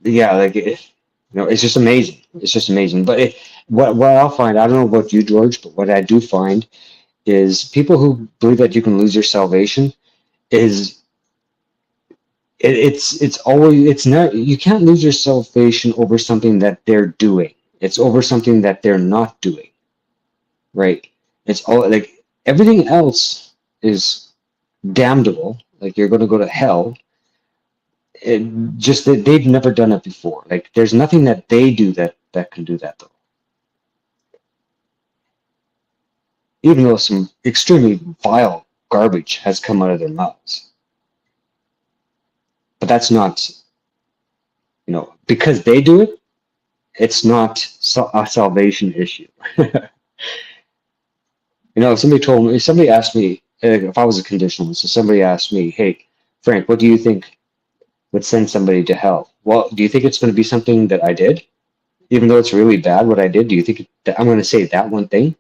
like it's just amazing. It's just amazing. But what I'll find, I don't know about you, George, but what I do find is people who believe that you can lose your salvation is it's always it's not you can't lose your salvation over something that they're doing. It's over something that they're not doing, right? It's all like everything else is damnable. Like you're going to go to hell. It, just that they've never done it before. Like there's nothing that they do that can do that though. Even though some extremely vile garbage has come out of their mouths, but that's not because they do it. It's not a salvation issue. If somebody asked me if I was a conditionalist, so somebody asked me, "Hey, Frank, what do you think would send somebody to hell?" Well, do you think it's going to be something that I did, even though it's really bad what I did? Do you think that I'm going to say that one thing?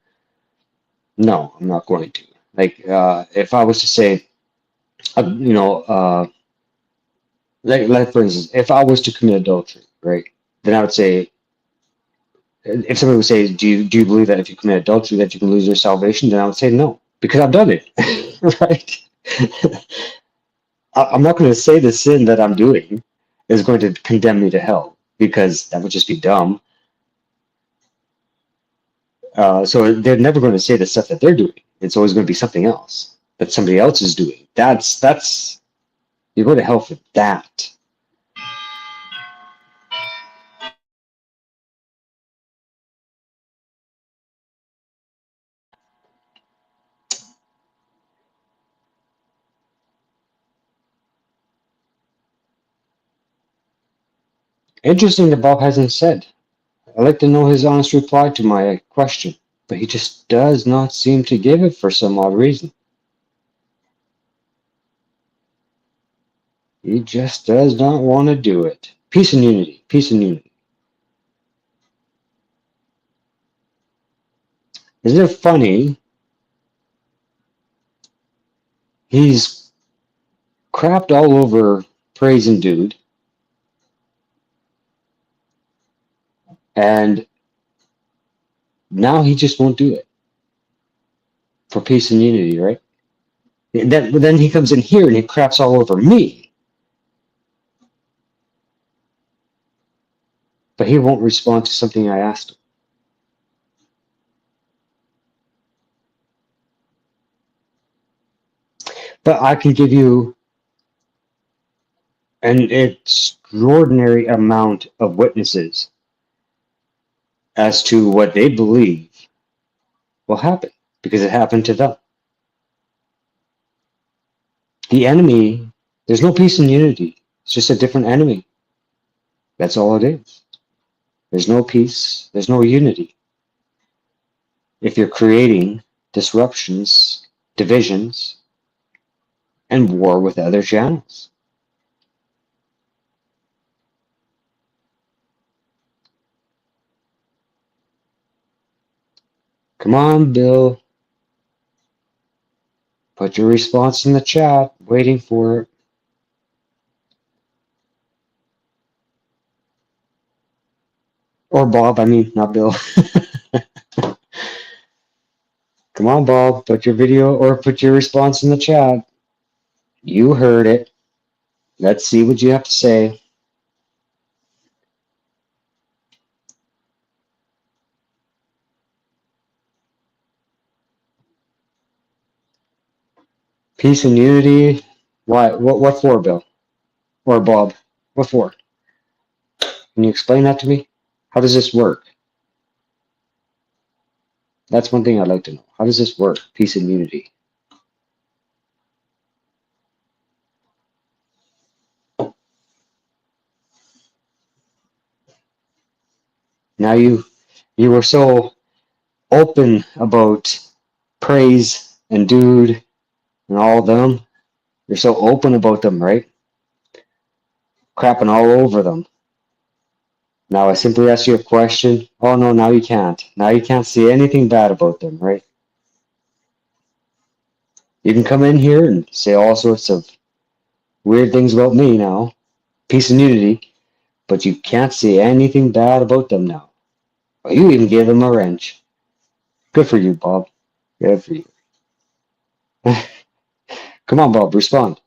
No, I'm not going to. Like, if I was to say, you know, like for instance, if I was to commit adultery, right, then I would say, if somebody would say, do you believe that if you commit adultery that you can lose your salvation? Then I would say no, because I've done it, right? I'm not going to say the sin that I'm doing is going to condemn me to hell because that would just be dumb. So they're never going to say the stuff that they're doing. It's always going to be something else that somebody else is doing. That's you go to hell for that. Interesting that Bob hasn't said. I'd like to know his honest reply to my question, but he just does not seem to give it for some odd reason. He just does not want to do it. Peace and unity. Peace and unity. Isn't it funny? He's crapped all over Praise and Dude, and now he just won't do it for peace and unity, right? Then he comes in here and he craps all over me, but he won't respond to something I asked him. But I can give you an extraordinary amount of witnesses as to what they believe will happen because it happened to them. The enemy, there's no peace and unity. It's just a different enemy. That's all it is. There's no peace. There's no unity. If you're creating disruptions, divisions, and war with other channels. Come on, Bill. Put your response in the chat. Waiting for it. Or Bob, I mean, not Bill. Come on, Bob. Put your video or put your response in the chat. You heard it. Let's see what you have to say. Peace and unity. Why? What for, Bill? Or Bob? What for? Can you explain that to me? How does this work? That's one thing I'd like to know. How does this work? Peace and unity. Now you were so open about Praise and Dude and all of them. You're so open about them, right? Crapping all over them. Now I simply ask you a question. Oh no, now you can't. Now you can't see anything bad about them, right? You can come in here and say all sorts of weird things about me now. Peace and unity. But you can't see anything bad about them now. Well, you even gave them a wrench. Good for you, Bob. Good for you. Come on, Bob, respond.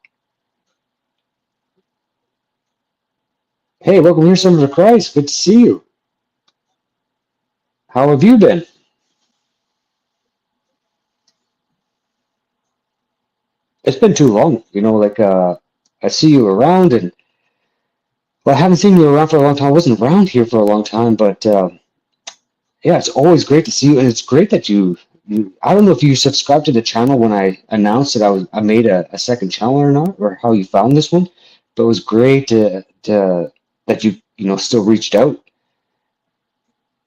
Hey, welcome here, Summer of Christ. Good to see you. How have you been? It's been too long. I see you around, and well, I haven't seen you around for a long time. I wasn't around here for a long time, but yeah, it's always great to see you, and it's great that you. I don't know if you subscribed to the channel when I announced that I made a second channel or not, or how you found this one, but it was great to that you still reached out.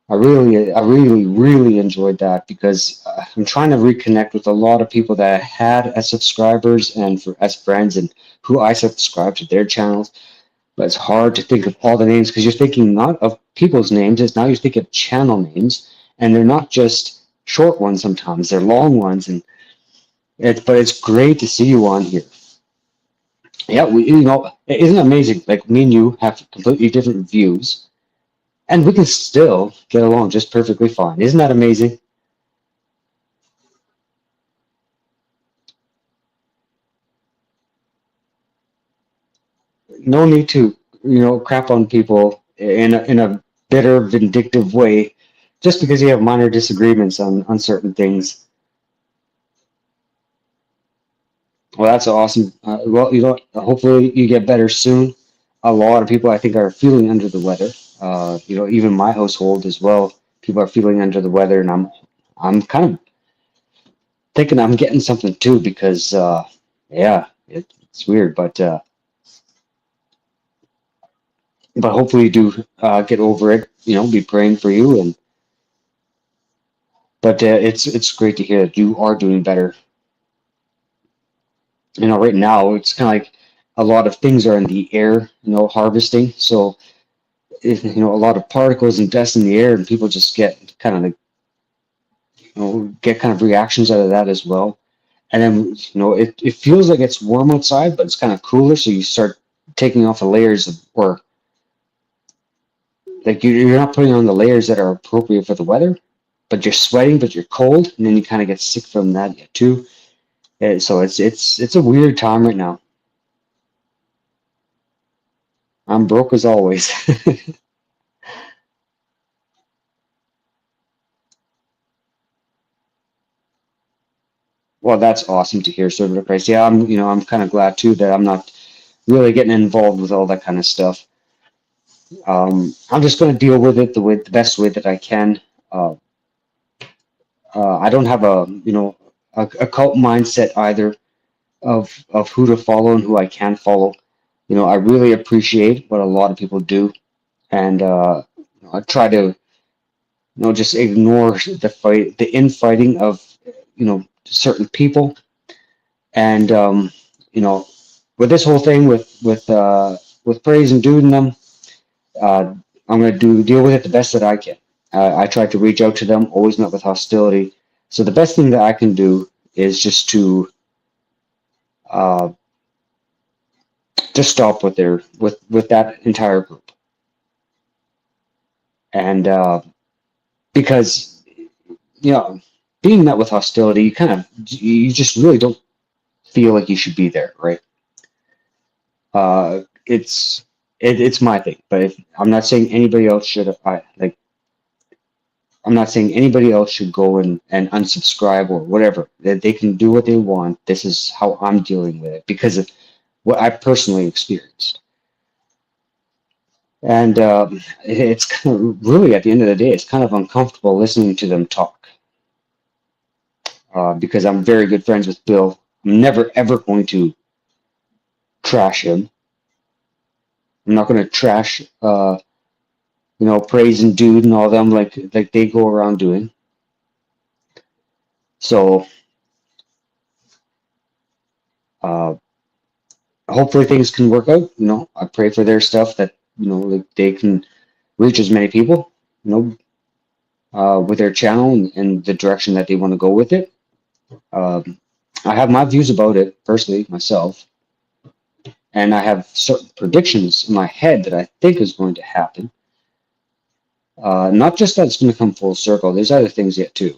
I really enjoyed that because I'm trying to reconnect with a lot of people that I had as subscribers and as friends and who I subscribed to their channels. But it's hard to think of all the names because you're thinking not of people's names, it's now you're thinking of channel names, and they're not just short ones sometimes, they're long ones, and it's great to see you on here. Yeah, isn't it amazing? Like me and you have completely different views, and we can still get along just perfectly fine. Isn't that amazing? No need to crap on people in a bitter, vindictive way just because you have minor disagreements on certain things. Well, that's awesome. Well, hopefully you get better soon. A lot of people, I think, are feeling under the weather. Even my household as well. People are feeling under the weather, and I'm kind of thinking I'm getting something too because, yeah, it's weird, but hopefully you do get over it. Be praying for you, but it's great to hear that you are doing better. Right now it's kind of like a lot of things are in the air. Harvesting. So if, a lot of particles and dust in the air, and people just get kind of like get kind of reactions out of that as well. And then it feels like it's warm outside, but it's kind of cooler. So you start taking off the layers or like you're not putting on the layers that are appropriate for the weather, but you're sweating, but you're cold, and then you kind of get sick from that too. And so it's a weird time right now. I'm broke as always. Well, that's awesome to hear, Servant of Christ. Yeah, I'm kind of glad too that I'm not really getting involved with all that kind of stuff. I'm just going to deal with it the best way that I can. Uh, I don't have a cult mindset either of who to follow and who I can follow. I really appreciate what a lot of people do, and I try to just ignore the infighting of certain people, and with this whole thing with praise and doing them, uh, I'm going to deal with it the best that I can. I tried to reach out to them, always met with hostility. So the best thing that I can do is uh, just stop with that entire group, and because you know being met with hostility, you just really don't feel like you should be there, right? It's my thing, but I'm not saying anybody else should. I'm not saying anybody else should go and unsubscribe or whatever. They can do what they want. This is how I'm dealing with it because of what I personally experienced. And it's kind of really at the end of the day, it's kind of uncomfortable listening to them talk because I'm very good friends with Bill. I'm never ever going to trash him. I'm not going to trash, Praise and Dude and all them like they go around doing. So uh, hopefully things can work out. I pray for their stuff that like they can reach as many people, with their channel and the direction that they want to go with it. Um, I have my views about it personally myself, and I have certain predictions in my head that I think is going to happen. Not just that it's going to come full circle. There's other things yet too.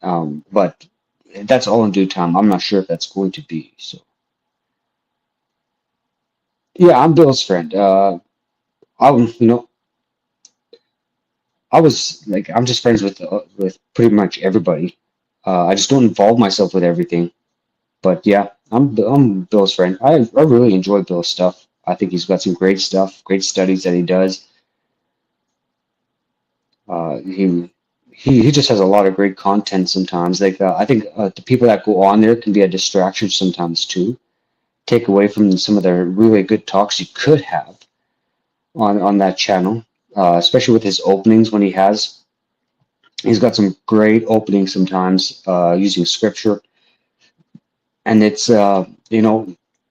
But that's all in due time. I'm not sure if that's going to be. So yeah, I'm Bill's friend. You know, I was like, I'm just friends with pretty much everybody. I just don't involve myself with everything. But yeah, I'm Bill's friend. I really enjoy Bill's stuff. I think he's got some great stuff, great studies that he does. He just has a lot of great content sometimes. Like I think the people that go on there can be a distraction sometimes too. Take away from some of the really good talks you could have on that channel, especially with his openings when he has. He's got some great openings sometimes using scripture, and it's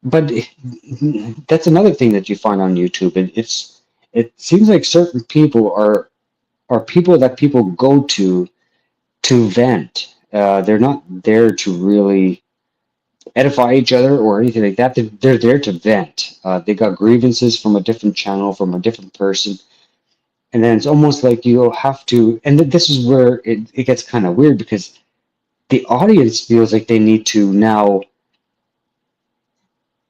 but that's another thing that you find on YouTube. It seems like certain people are people that people go to vent. They're not there to really edify each other or anything like that. They're there to vent. They got grievances from a different channel, from a different person. And then it's almost like you have to, and this is where it gets kind of weird because the audience feels like they need to now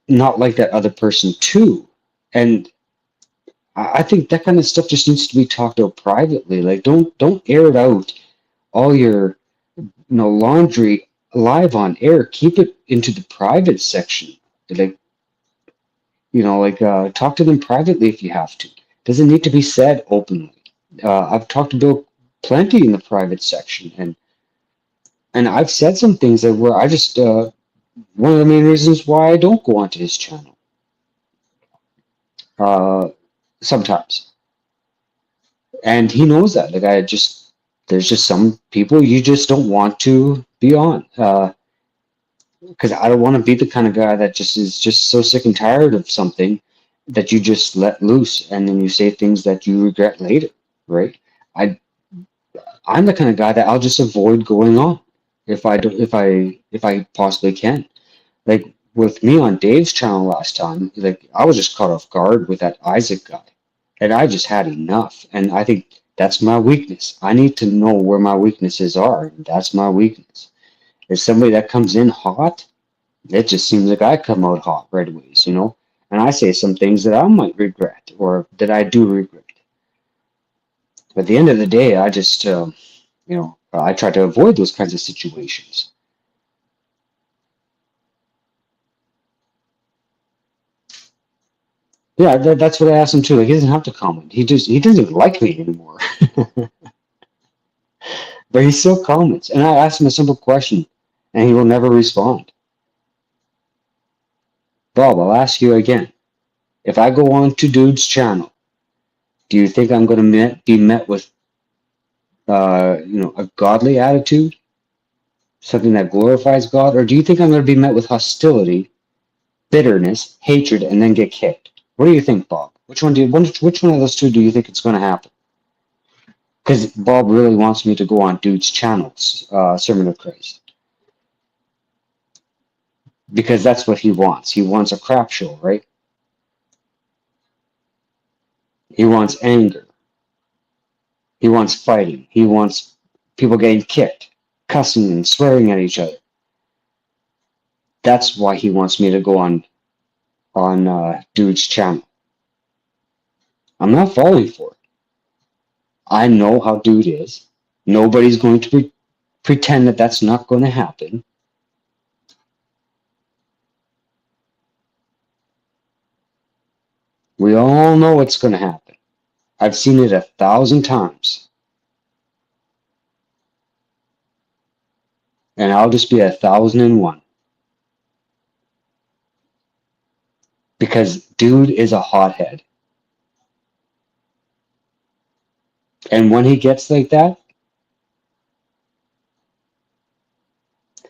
not like that other person too. And I think that kind of stuff just needs to be talked out privately. Like don't air it out all your laundry live on air. Keep it into the private section. Like talk to them privately if you have to. Doesn't need to be said openly. I've talked to Bill plenty in the private section, and I've said some things that were I just one of the main reasons why I don't go onto his channel. Uh, Sometimes, and he knows that. Like there's just some people you just don't want to be on. Because I don't want to be the kind of guy that just is just so sick and tired of something that you just let loose and then you say things that you regret later, right? I I'm the kind of guy that I'll just avoid going on if I do, if I possibly can. Like with me on Dave's channel last time, like I was just caught off guard with that Isaac guy, and I just had enough. And I think that's my weakness. I need to know where my weaknesses are. And that's my weakness. If somebody that comes in hot, it just seems like I come out hot right away. And I say some things that I might regret or that I do regret. But at the end of the day, I just, I try to avoid those kinds of situations. Yeah, that's what I asked him too. Like, he doesn't have to comment. He doesn't even like me anymore. But he still comments. And I asked him a simple question, and he will never respond. Bob, I'll ask you again. If I go on to Dude's channel, do you think I'm going to be met with, a godly attitude, something that glorifies God, or do you think I'm going to be met with hostility, bitterness, hatred, and then get kicked? What do you think, Bob? Which one of those two do you think it's going to happen? Because Bob really wants me to go on Dude's channels, Sermon of Christ, because that's what he wants. He wants a crap show, right? He wants anger. He wants fighting. He wants people getting kicked, cussing and swearing at each other. That's why he wants me to go on Dude's channel. I'm not falling for it. I know how Dude is. Nobody's going to pretend that that's not going to happen. We all know what's going to happen. I've seen it 1,000 times. And I'll just be 1,001. Because Dude is a hothead. And when he gets like that,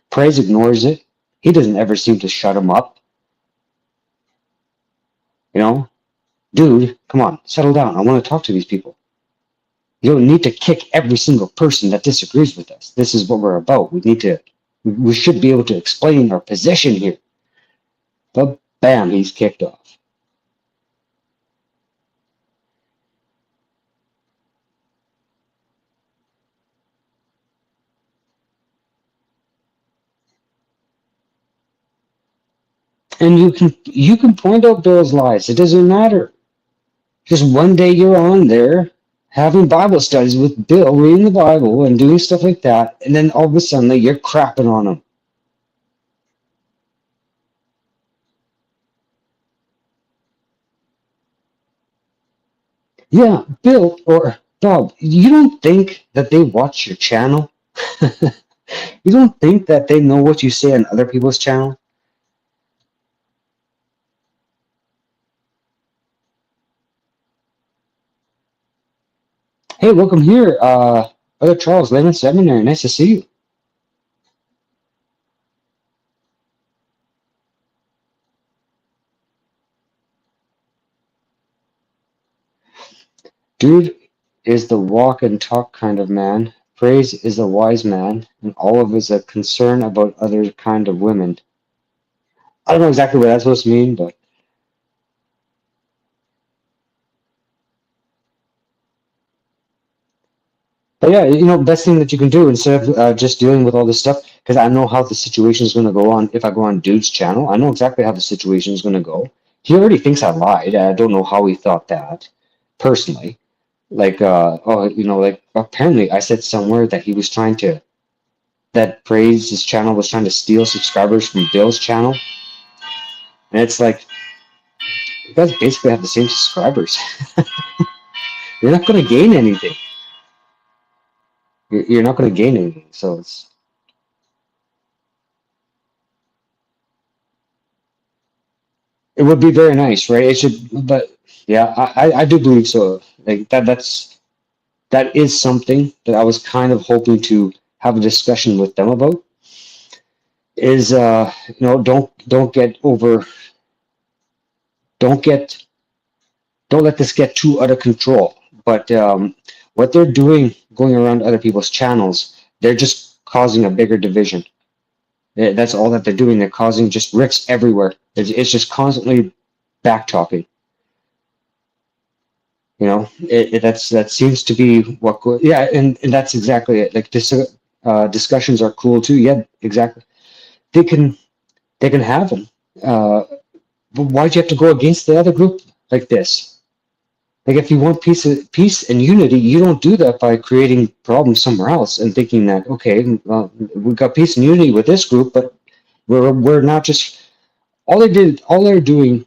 Praise ignores it. He doesn't ever seem to shut him up. You know, Dude, come on, settle down. I want to talk to these people. You don't need to kick every single person that disagrees with us. This is what we're about. We should be able to explain our position here. But bam, he's kicked off. And you can point out Bill's lies. It doesn't matter. Just one day you're on there having Bible studies with Bill, reading the Bible and doing stuff like that, and then all of a sudden you're crapping on him. Yeah, Bill or Bob, you don't think that they watch your channel? You don't think that they know what you say on other people's channel? Hey, welcome here, Brother Charles, Layman Seminary. Nice to see you. Dude is the walk and talk kind of man. Praise is a wise man, and olive is a concern about other kind of women. I don't know exactly what that's supposed to mean, but yeah, best thing that you can do instead of just dealing with all this stuff, because I know how the situation is going to go on. If I go on Dude's channel, I know exactly how the situation is going to go. He already thinks I lied. I don't know how he thought that, personally. Like, like apparently I said somewhere that he was trying to, that Praise's channel was trying to steal subscribers from Bill's channel, and it's like, you guys basically have the same subscribers. You're not going to gain anything. You're not going to gain anything. So it would be very nice, right? It should, but yeah, I do believe so. Like that is something that I was kind of hoping to have a discussion with them about. Is don't get over, don't get, don't let this get too out of control. But what they're doing, going around other people's channels, they're just causing a bigger division. That's all that they're doing. They're causing just rifts everywhere. It's just constantly back talking. That seems to be what. Yeah, and that's exactly it. Like this, discussions are cool too. Yeah, exactly. They can they can have them. Uh, but why'd you have to go against the other group like this? Like if you want peace and unity, you don't do that by creating problems somewhere else and thinking that, okay, well, we've got peace and unity with this group, but we're not just, all they're doing,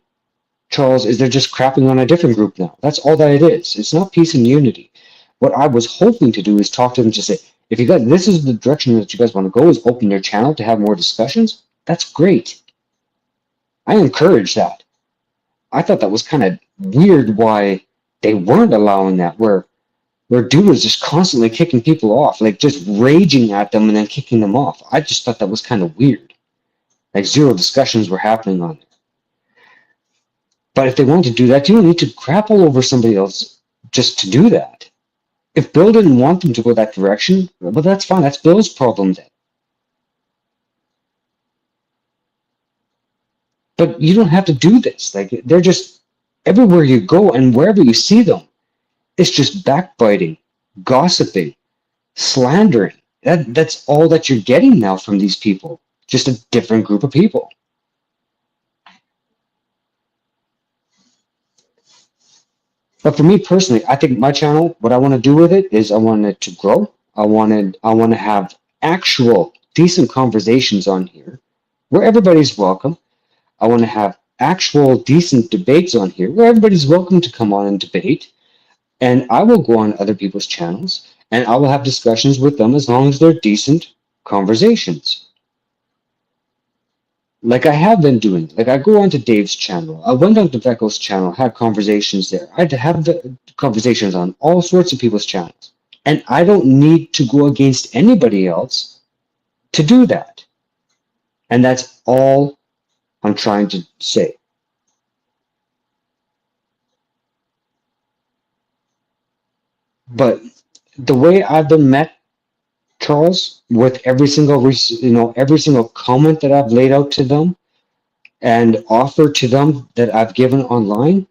Charles, is they're just crapping on a different group now. That's all that it is. It's not peace and unity. What I was hoping to do is talk to them, just say, if you guys, this is the direction that you guys want to go, is open your channel to have more discussions. That's great. I encourage that. I thought that was kind of weird why they weren't allowing that, where dude was just constantly kicking people off, like just raging at them and then kicking them off. I just thought that was kind of weird. Like zero discussions were happening on it. But if they want to do that, you don't need to crap all over somebody else just to do that. If Bill didn't want them to go that direction, well, that's fine. That's Bill's problem then. But you don't have to do this. Like they're just, everywhere you go and wherever you see them, it's just backbiting, gossiping, slandering. That's all that you're getting now from these people. Just a different group of people. But for me personally, I think my channel, what I want to do with it is I want it to grow. I want to have actual decent conversations on here where everybody's welcome. I want to have actual decent debates on here where everybody's welcome to come on and debate. And I will go on other people's channels and I will have discussions with them as long as they're decent conversations. Like I have been doing. Like I go onto Dave's channel. I went on to Becco's channel, had conversations there. I had to have the conversations on all sorts of people's channels. And I don't need to go against anybody else to do that. And that's all I'm trying to say. But the way I've been met, Charles, with every single every single comment that I've laid out to them and offer to them that I've given online,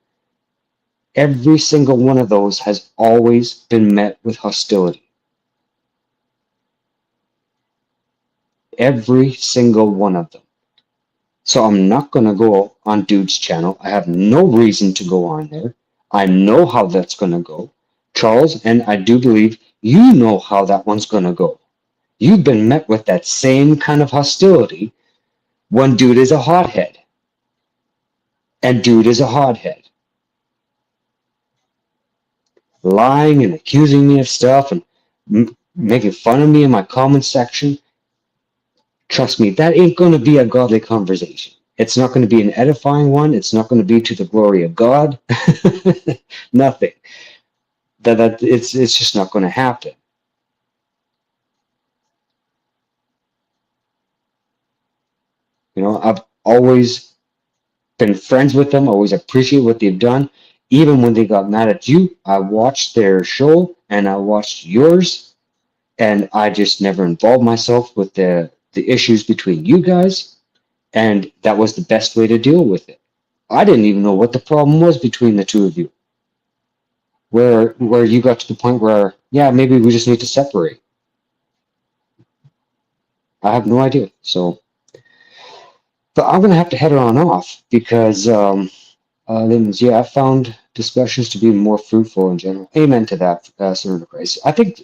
every single one of those has always been met with hostility. Every single one of them. So I'm not going to go on dude's channel. I have no reason to go on there. I know how that's going to go. Charles, and I do believe you know how that one's going to go. You've been met with that same kind of hostility when dude is a hothead. And dude is a hothead. Lying and accusing me of stuff and making fun of me in my comment section. Trust me, that ain't going to be a godly conversation. It's not going to be an edifying one. It's not going to be to the glory of God. Nothing. It's just not going to happen. I've always been friends with them. Always appreciate what they've done. Even when they got mad at you, I watched their show and I watched yours, and I just never involved myself with the issues between you guys, and that was the best way to deal with it. I didn't even know what the problem was between the two of you. Where you got to the point where, yeah, maybe we just need to separate. I have no idea. So, but I'm gonna have to head her on off because yeah, I found discussions to be more fruitful in general. Amen to that, Senator Price. I think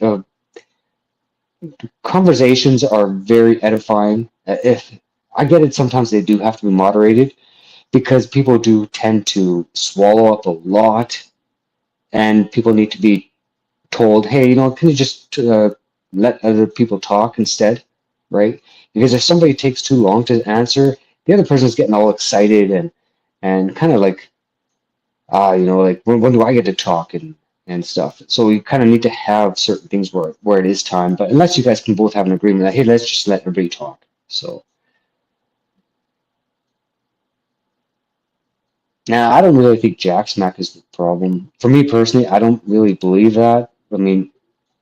conversations are very edifying. If I get it, sometimes they do have to be moderated because people do tend to swallow up a lot, and people need to be told, hey, can you just let other people talk instead, right? Because if somebody takes too long to answer, the other person's getting all excited and kind of like, like when do I get to talk and stuff. So we kind of need to have certain things where it is time. But unless you guys can both have an agreement that, hey, let's just let everybody talk. So now I don't really think Jack Smack is the problem. For me personally, I don't really believe that. I mean,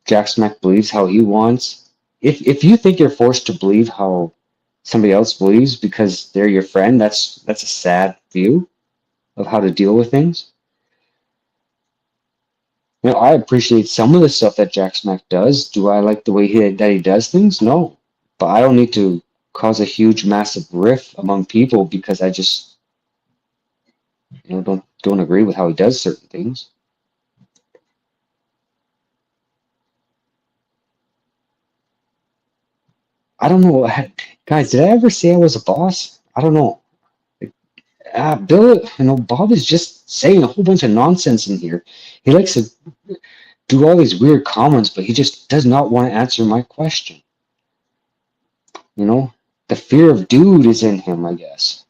Jack Smack believes how he wants. If you think you're forced to believe how somebody else believes because they're your friend, that's a sad view of how to deal with things. I appreciate some of the stuff that Jack Smack does. Do I like the way that he does things? No, but I don't need to cause a huge, massive rift among people because I just don't agree with how he does certain things. I don't know, guys. Did I ever say I was a boss? I don't know. Bill, Bob is just saying a whole bunch of nonsense in here. He likes to do all these weird comments, but he just does not want to answer my question. The fear of dude is in him, I guess.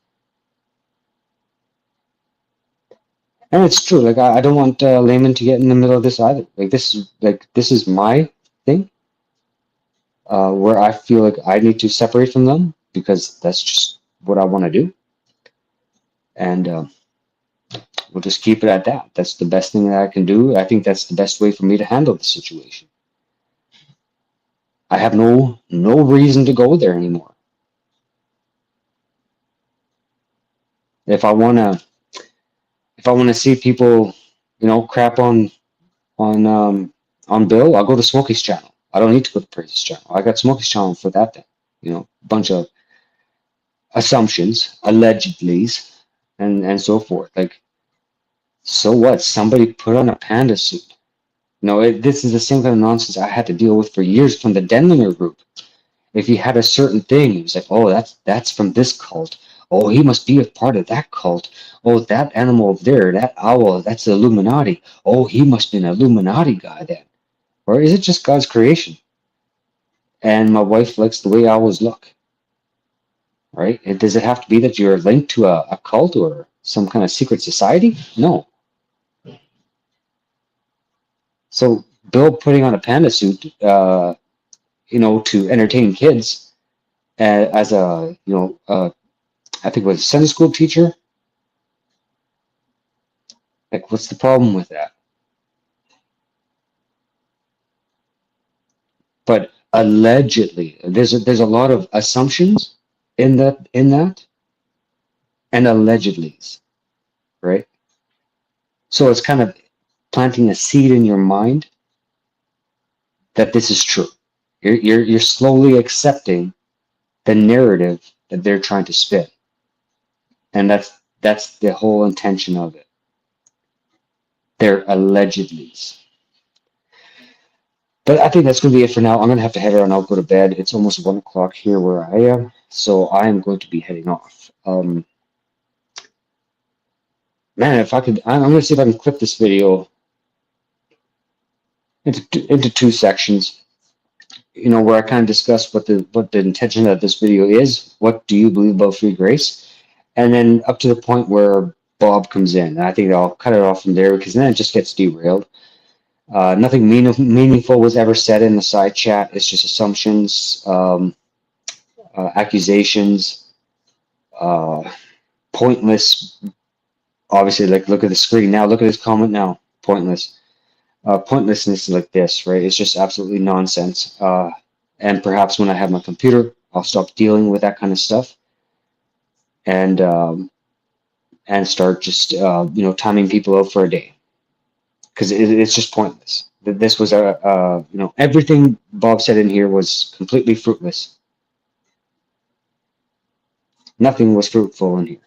And it's true. Like I don't want Layman to get in the middle of this either. This is my thing, where I feel like I need to separate from them because that's just what I want to do, and we'll just keep it at that. That's the best thing that I can do. I think that's the best way for me to handle the situation. I have no reason to go there anymore. If I wanna see people, crap on Bill, I'll go to Smokey's channel. I don't need to go to Praise's channel. I got Smokey's channel for that then. Bunch of assumptions, allegedlys, and so forth. Like, so what? Somebody put on a panda suit. This is the same kind of nonsense I had to deal with for years from the Denlinger group. If he had a certain thing, he was like, oh, that's from this cult. Oh, he must be a part of that cult. Oh, that animal over there, that owl, that's the Illuminati. Oh, he must be an Illuminati guy then. Or is it just God's creation? And my wife likes the way owls look. Right? Does it have to be that you're linked to a cult or some kind of secret society? No. So Bill putting on a panda suit, to entertain kids as a, I think it was a Sunday school teacher. Like, what's the problem with that? But allegedly, there's a lot of assumptions in that and allegedlys, right? So it's kind of planting a seed in your mind that this is true. You're slowly accepting the narrative that they're trying to spin. and that's the whole intention of it. They're allegedlys. But I think that's going to be it for now. I'm going to have to head around. I'll go to bed. It's almost 1 o'clock here where I am, so I am going to be heading off. Man, if I could, I'm going to see if I can clip this video into two sections. You know, where I kind of discuss what the intention of this video is. What do you believe about free grace? And then up to the point where Bob comes in. And I think I'll cut it off from there because then it just gets derailed. Nothing meaningful was ever said in the side chat. It's just assumptions, accusations, pointless. Obviously, like look at the screen now. Look at this comment now. Pointless. Pointlessness like this, right? It's just absolutely nonsense. And perhaps when I have my computer, I'll stop dealing with that kind of stuff, and start just timing people out for a day, because it's just pointless. This was everything Bob said in here was completely fruitless. Nothing was fruitful in here.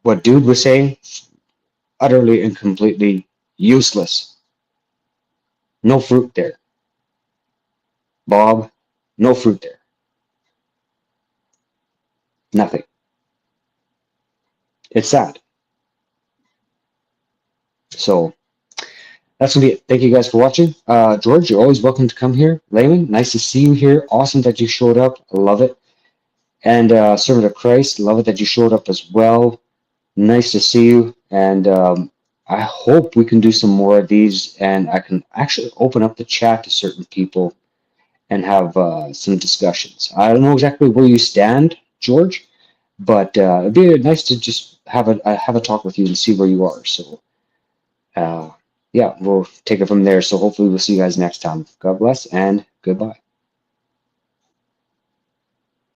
What dude was saying, utterly and completely useless. No fruit there. Bob, no fruit there. Nothing. It's sad. So that's gonna be it. Thank you guys for watching. George, you're always welcome to come here. Layman, nice to see you here. Awesome that you showed up. I love it. And Servant of Christ, love it that you showed up as well. Nice to see you. And I hope we can do some more of these, and I can actually open up the chat to certain people and have some discussions. I don't know exactly where you stand, George, but it'd be nice to just have a talk with you and see where you are. So yeah, we'll take it from there. So hopefully we'll see you guys next time. God bless and goodbye.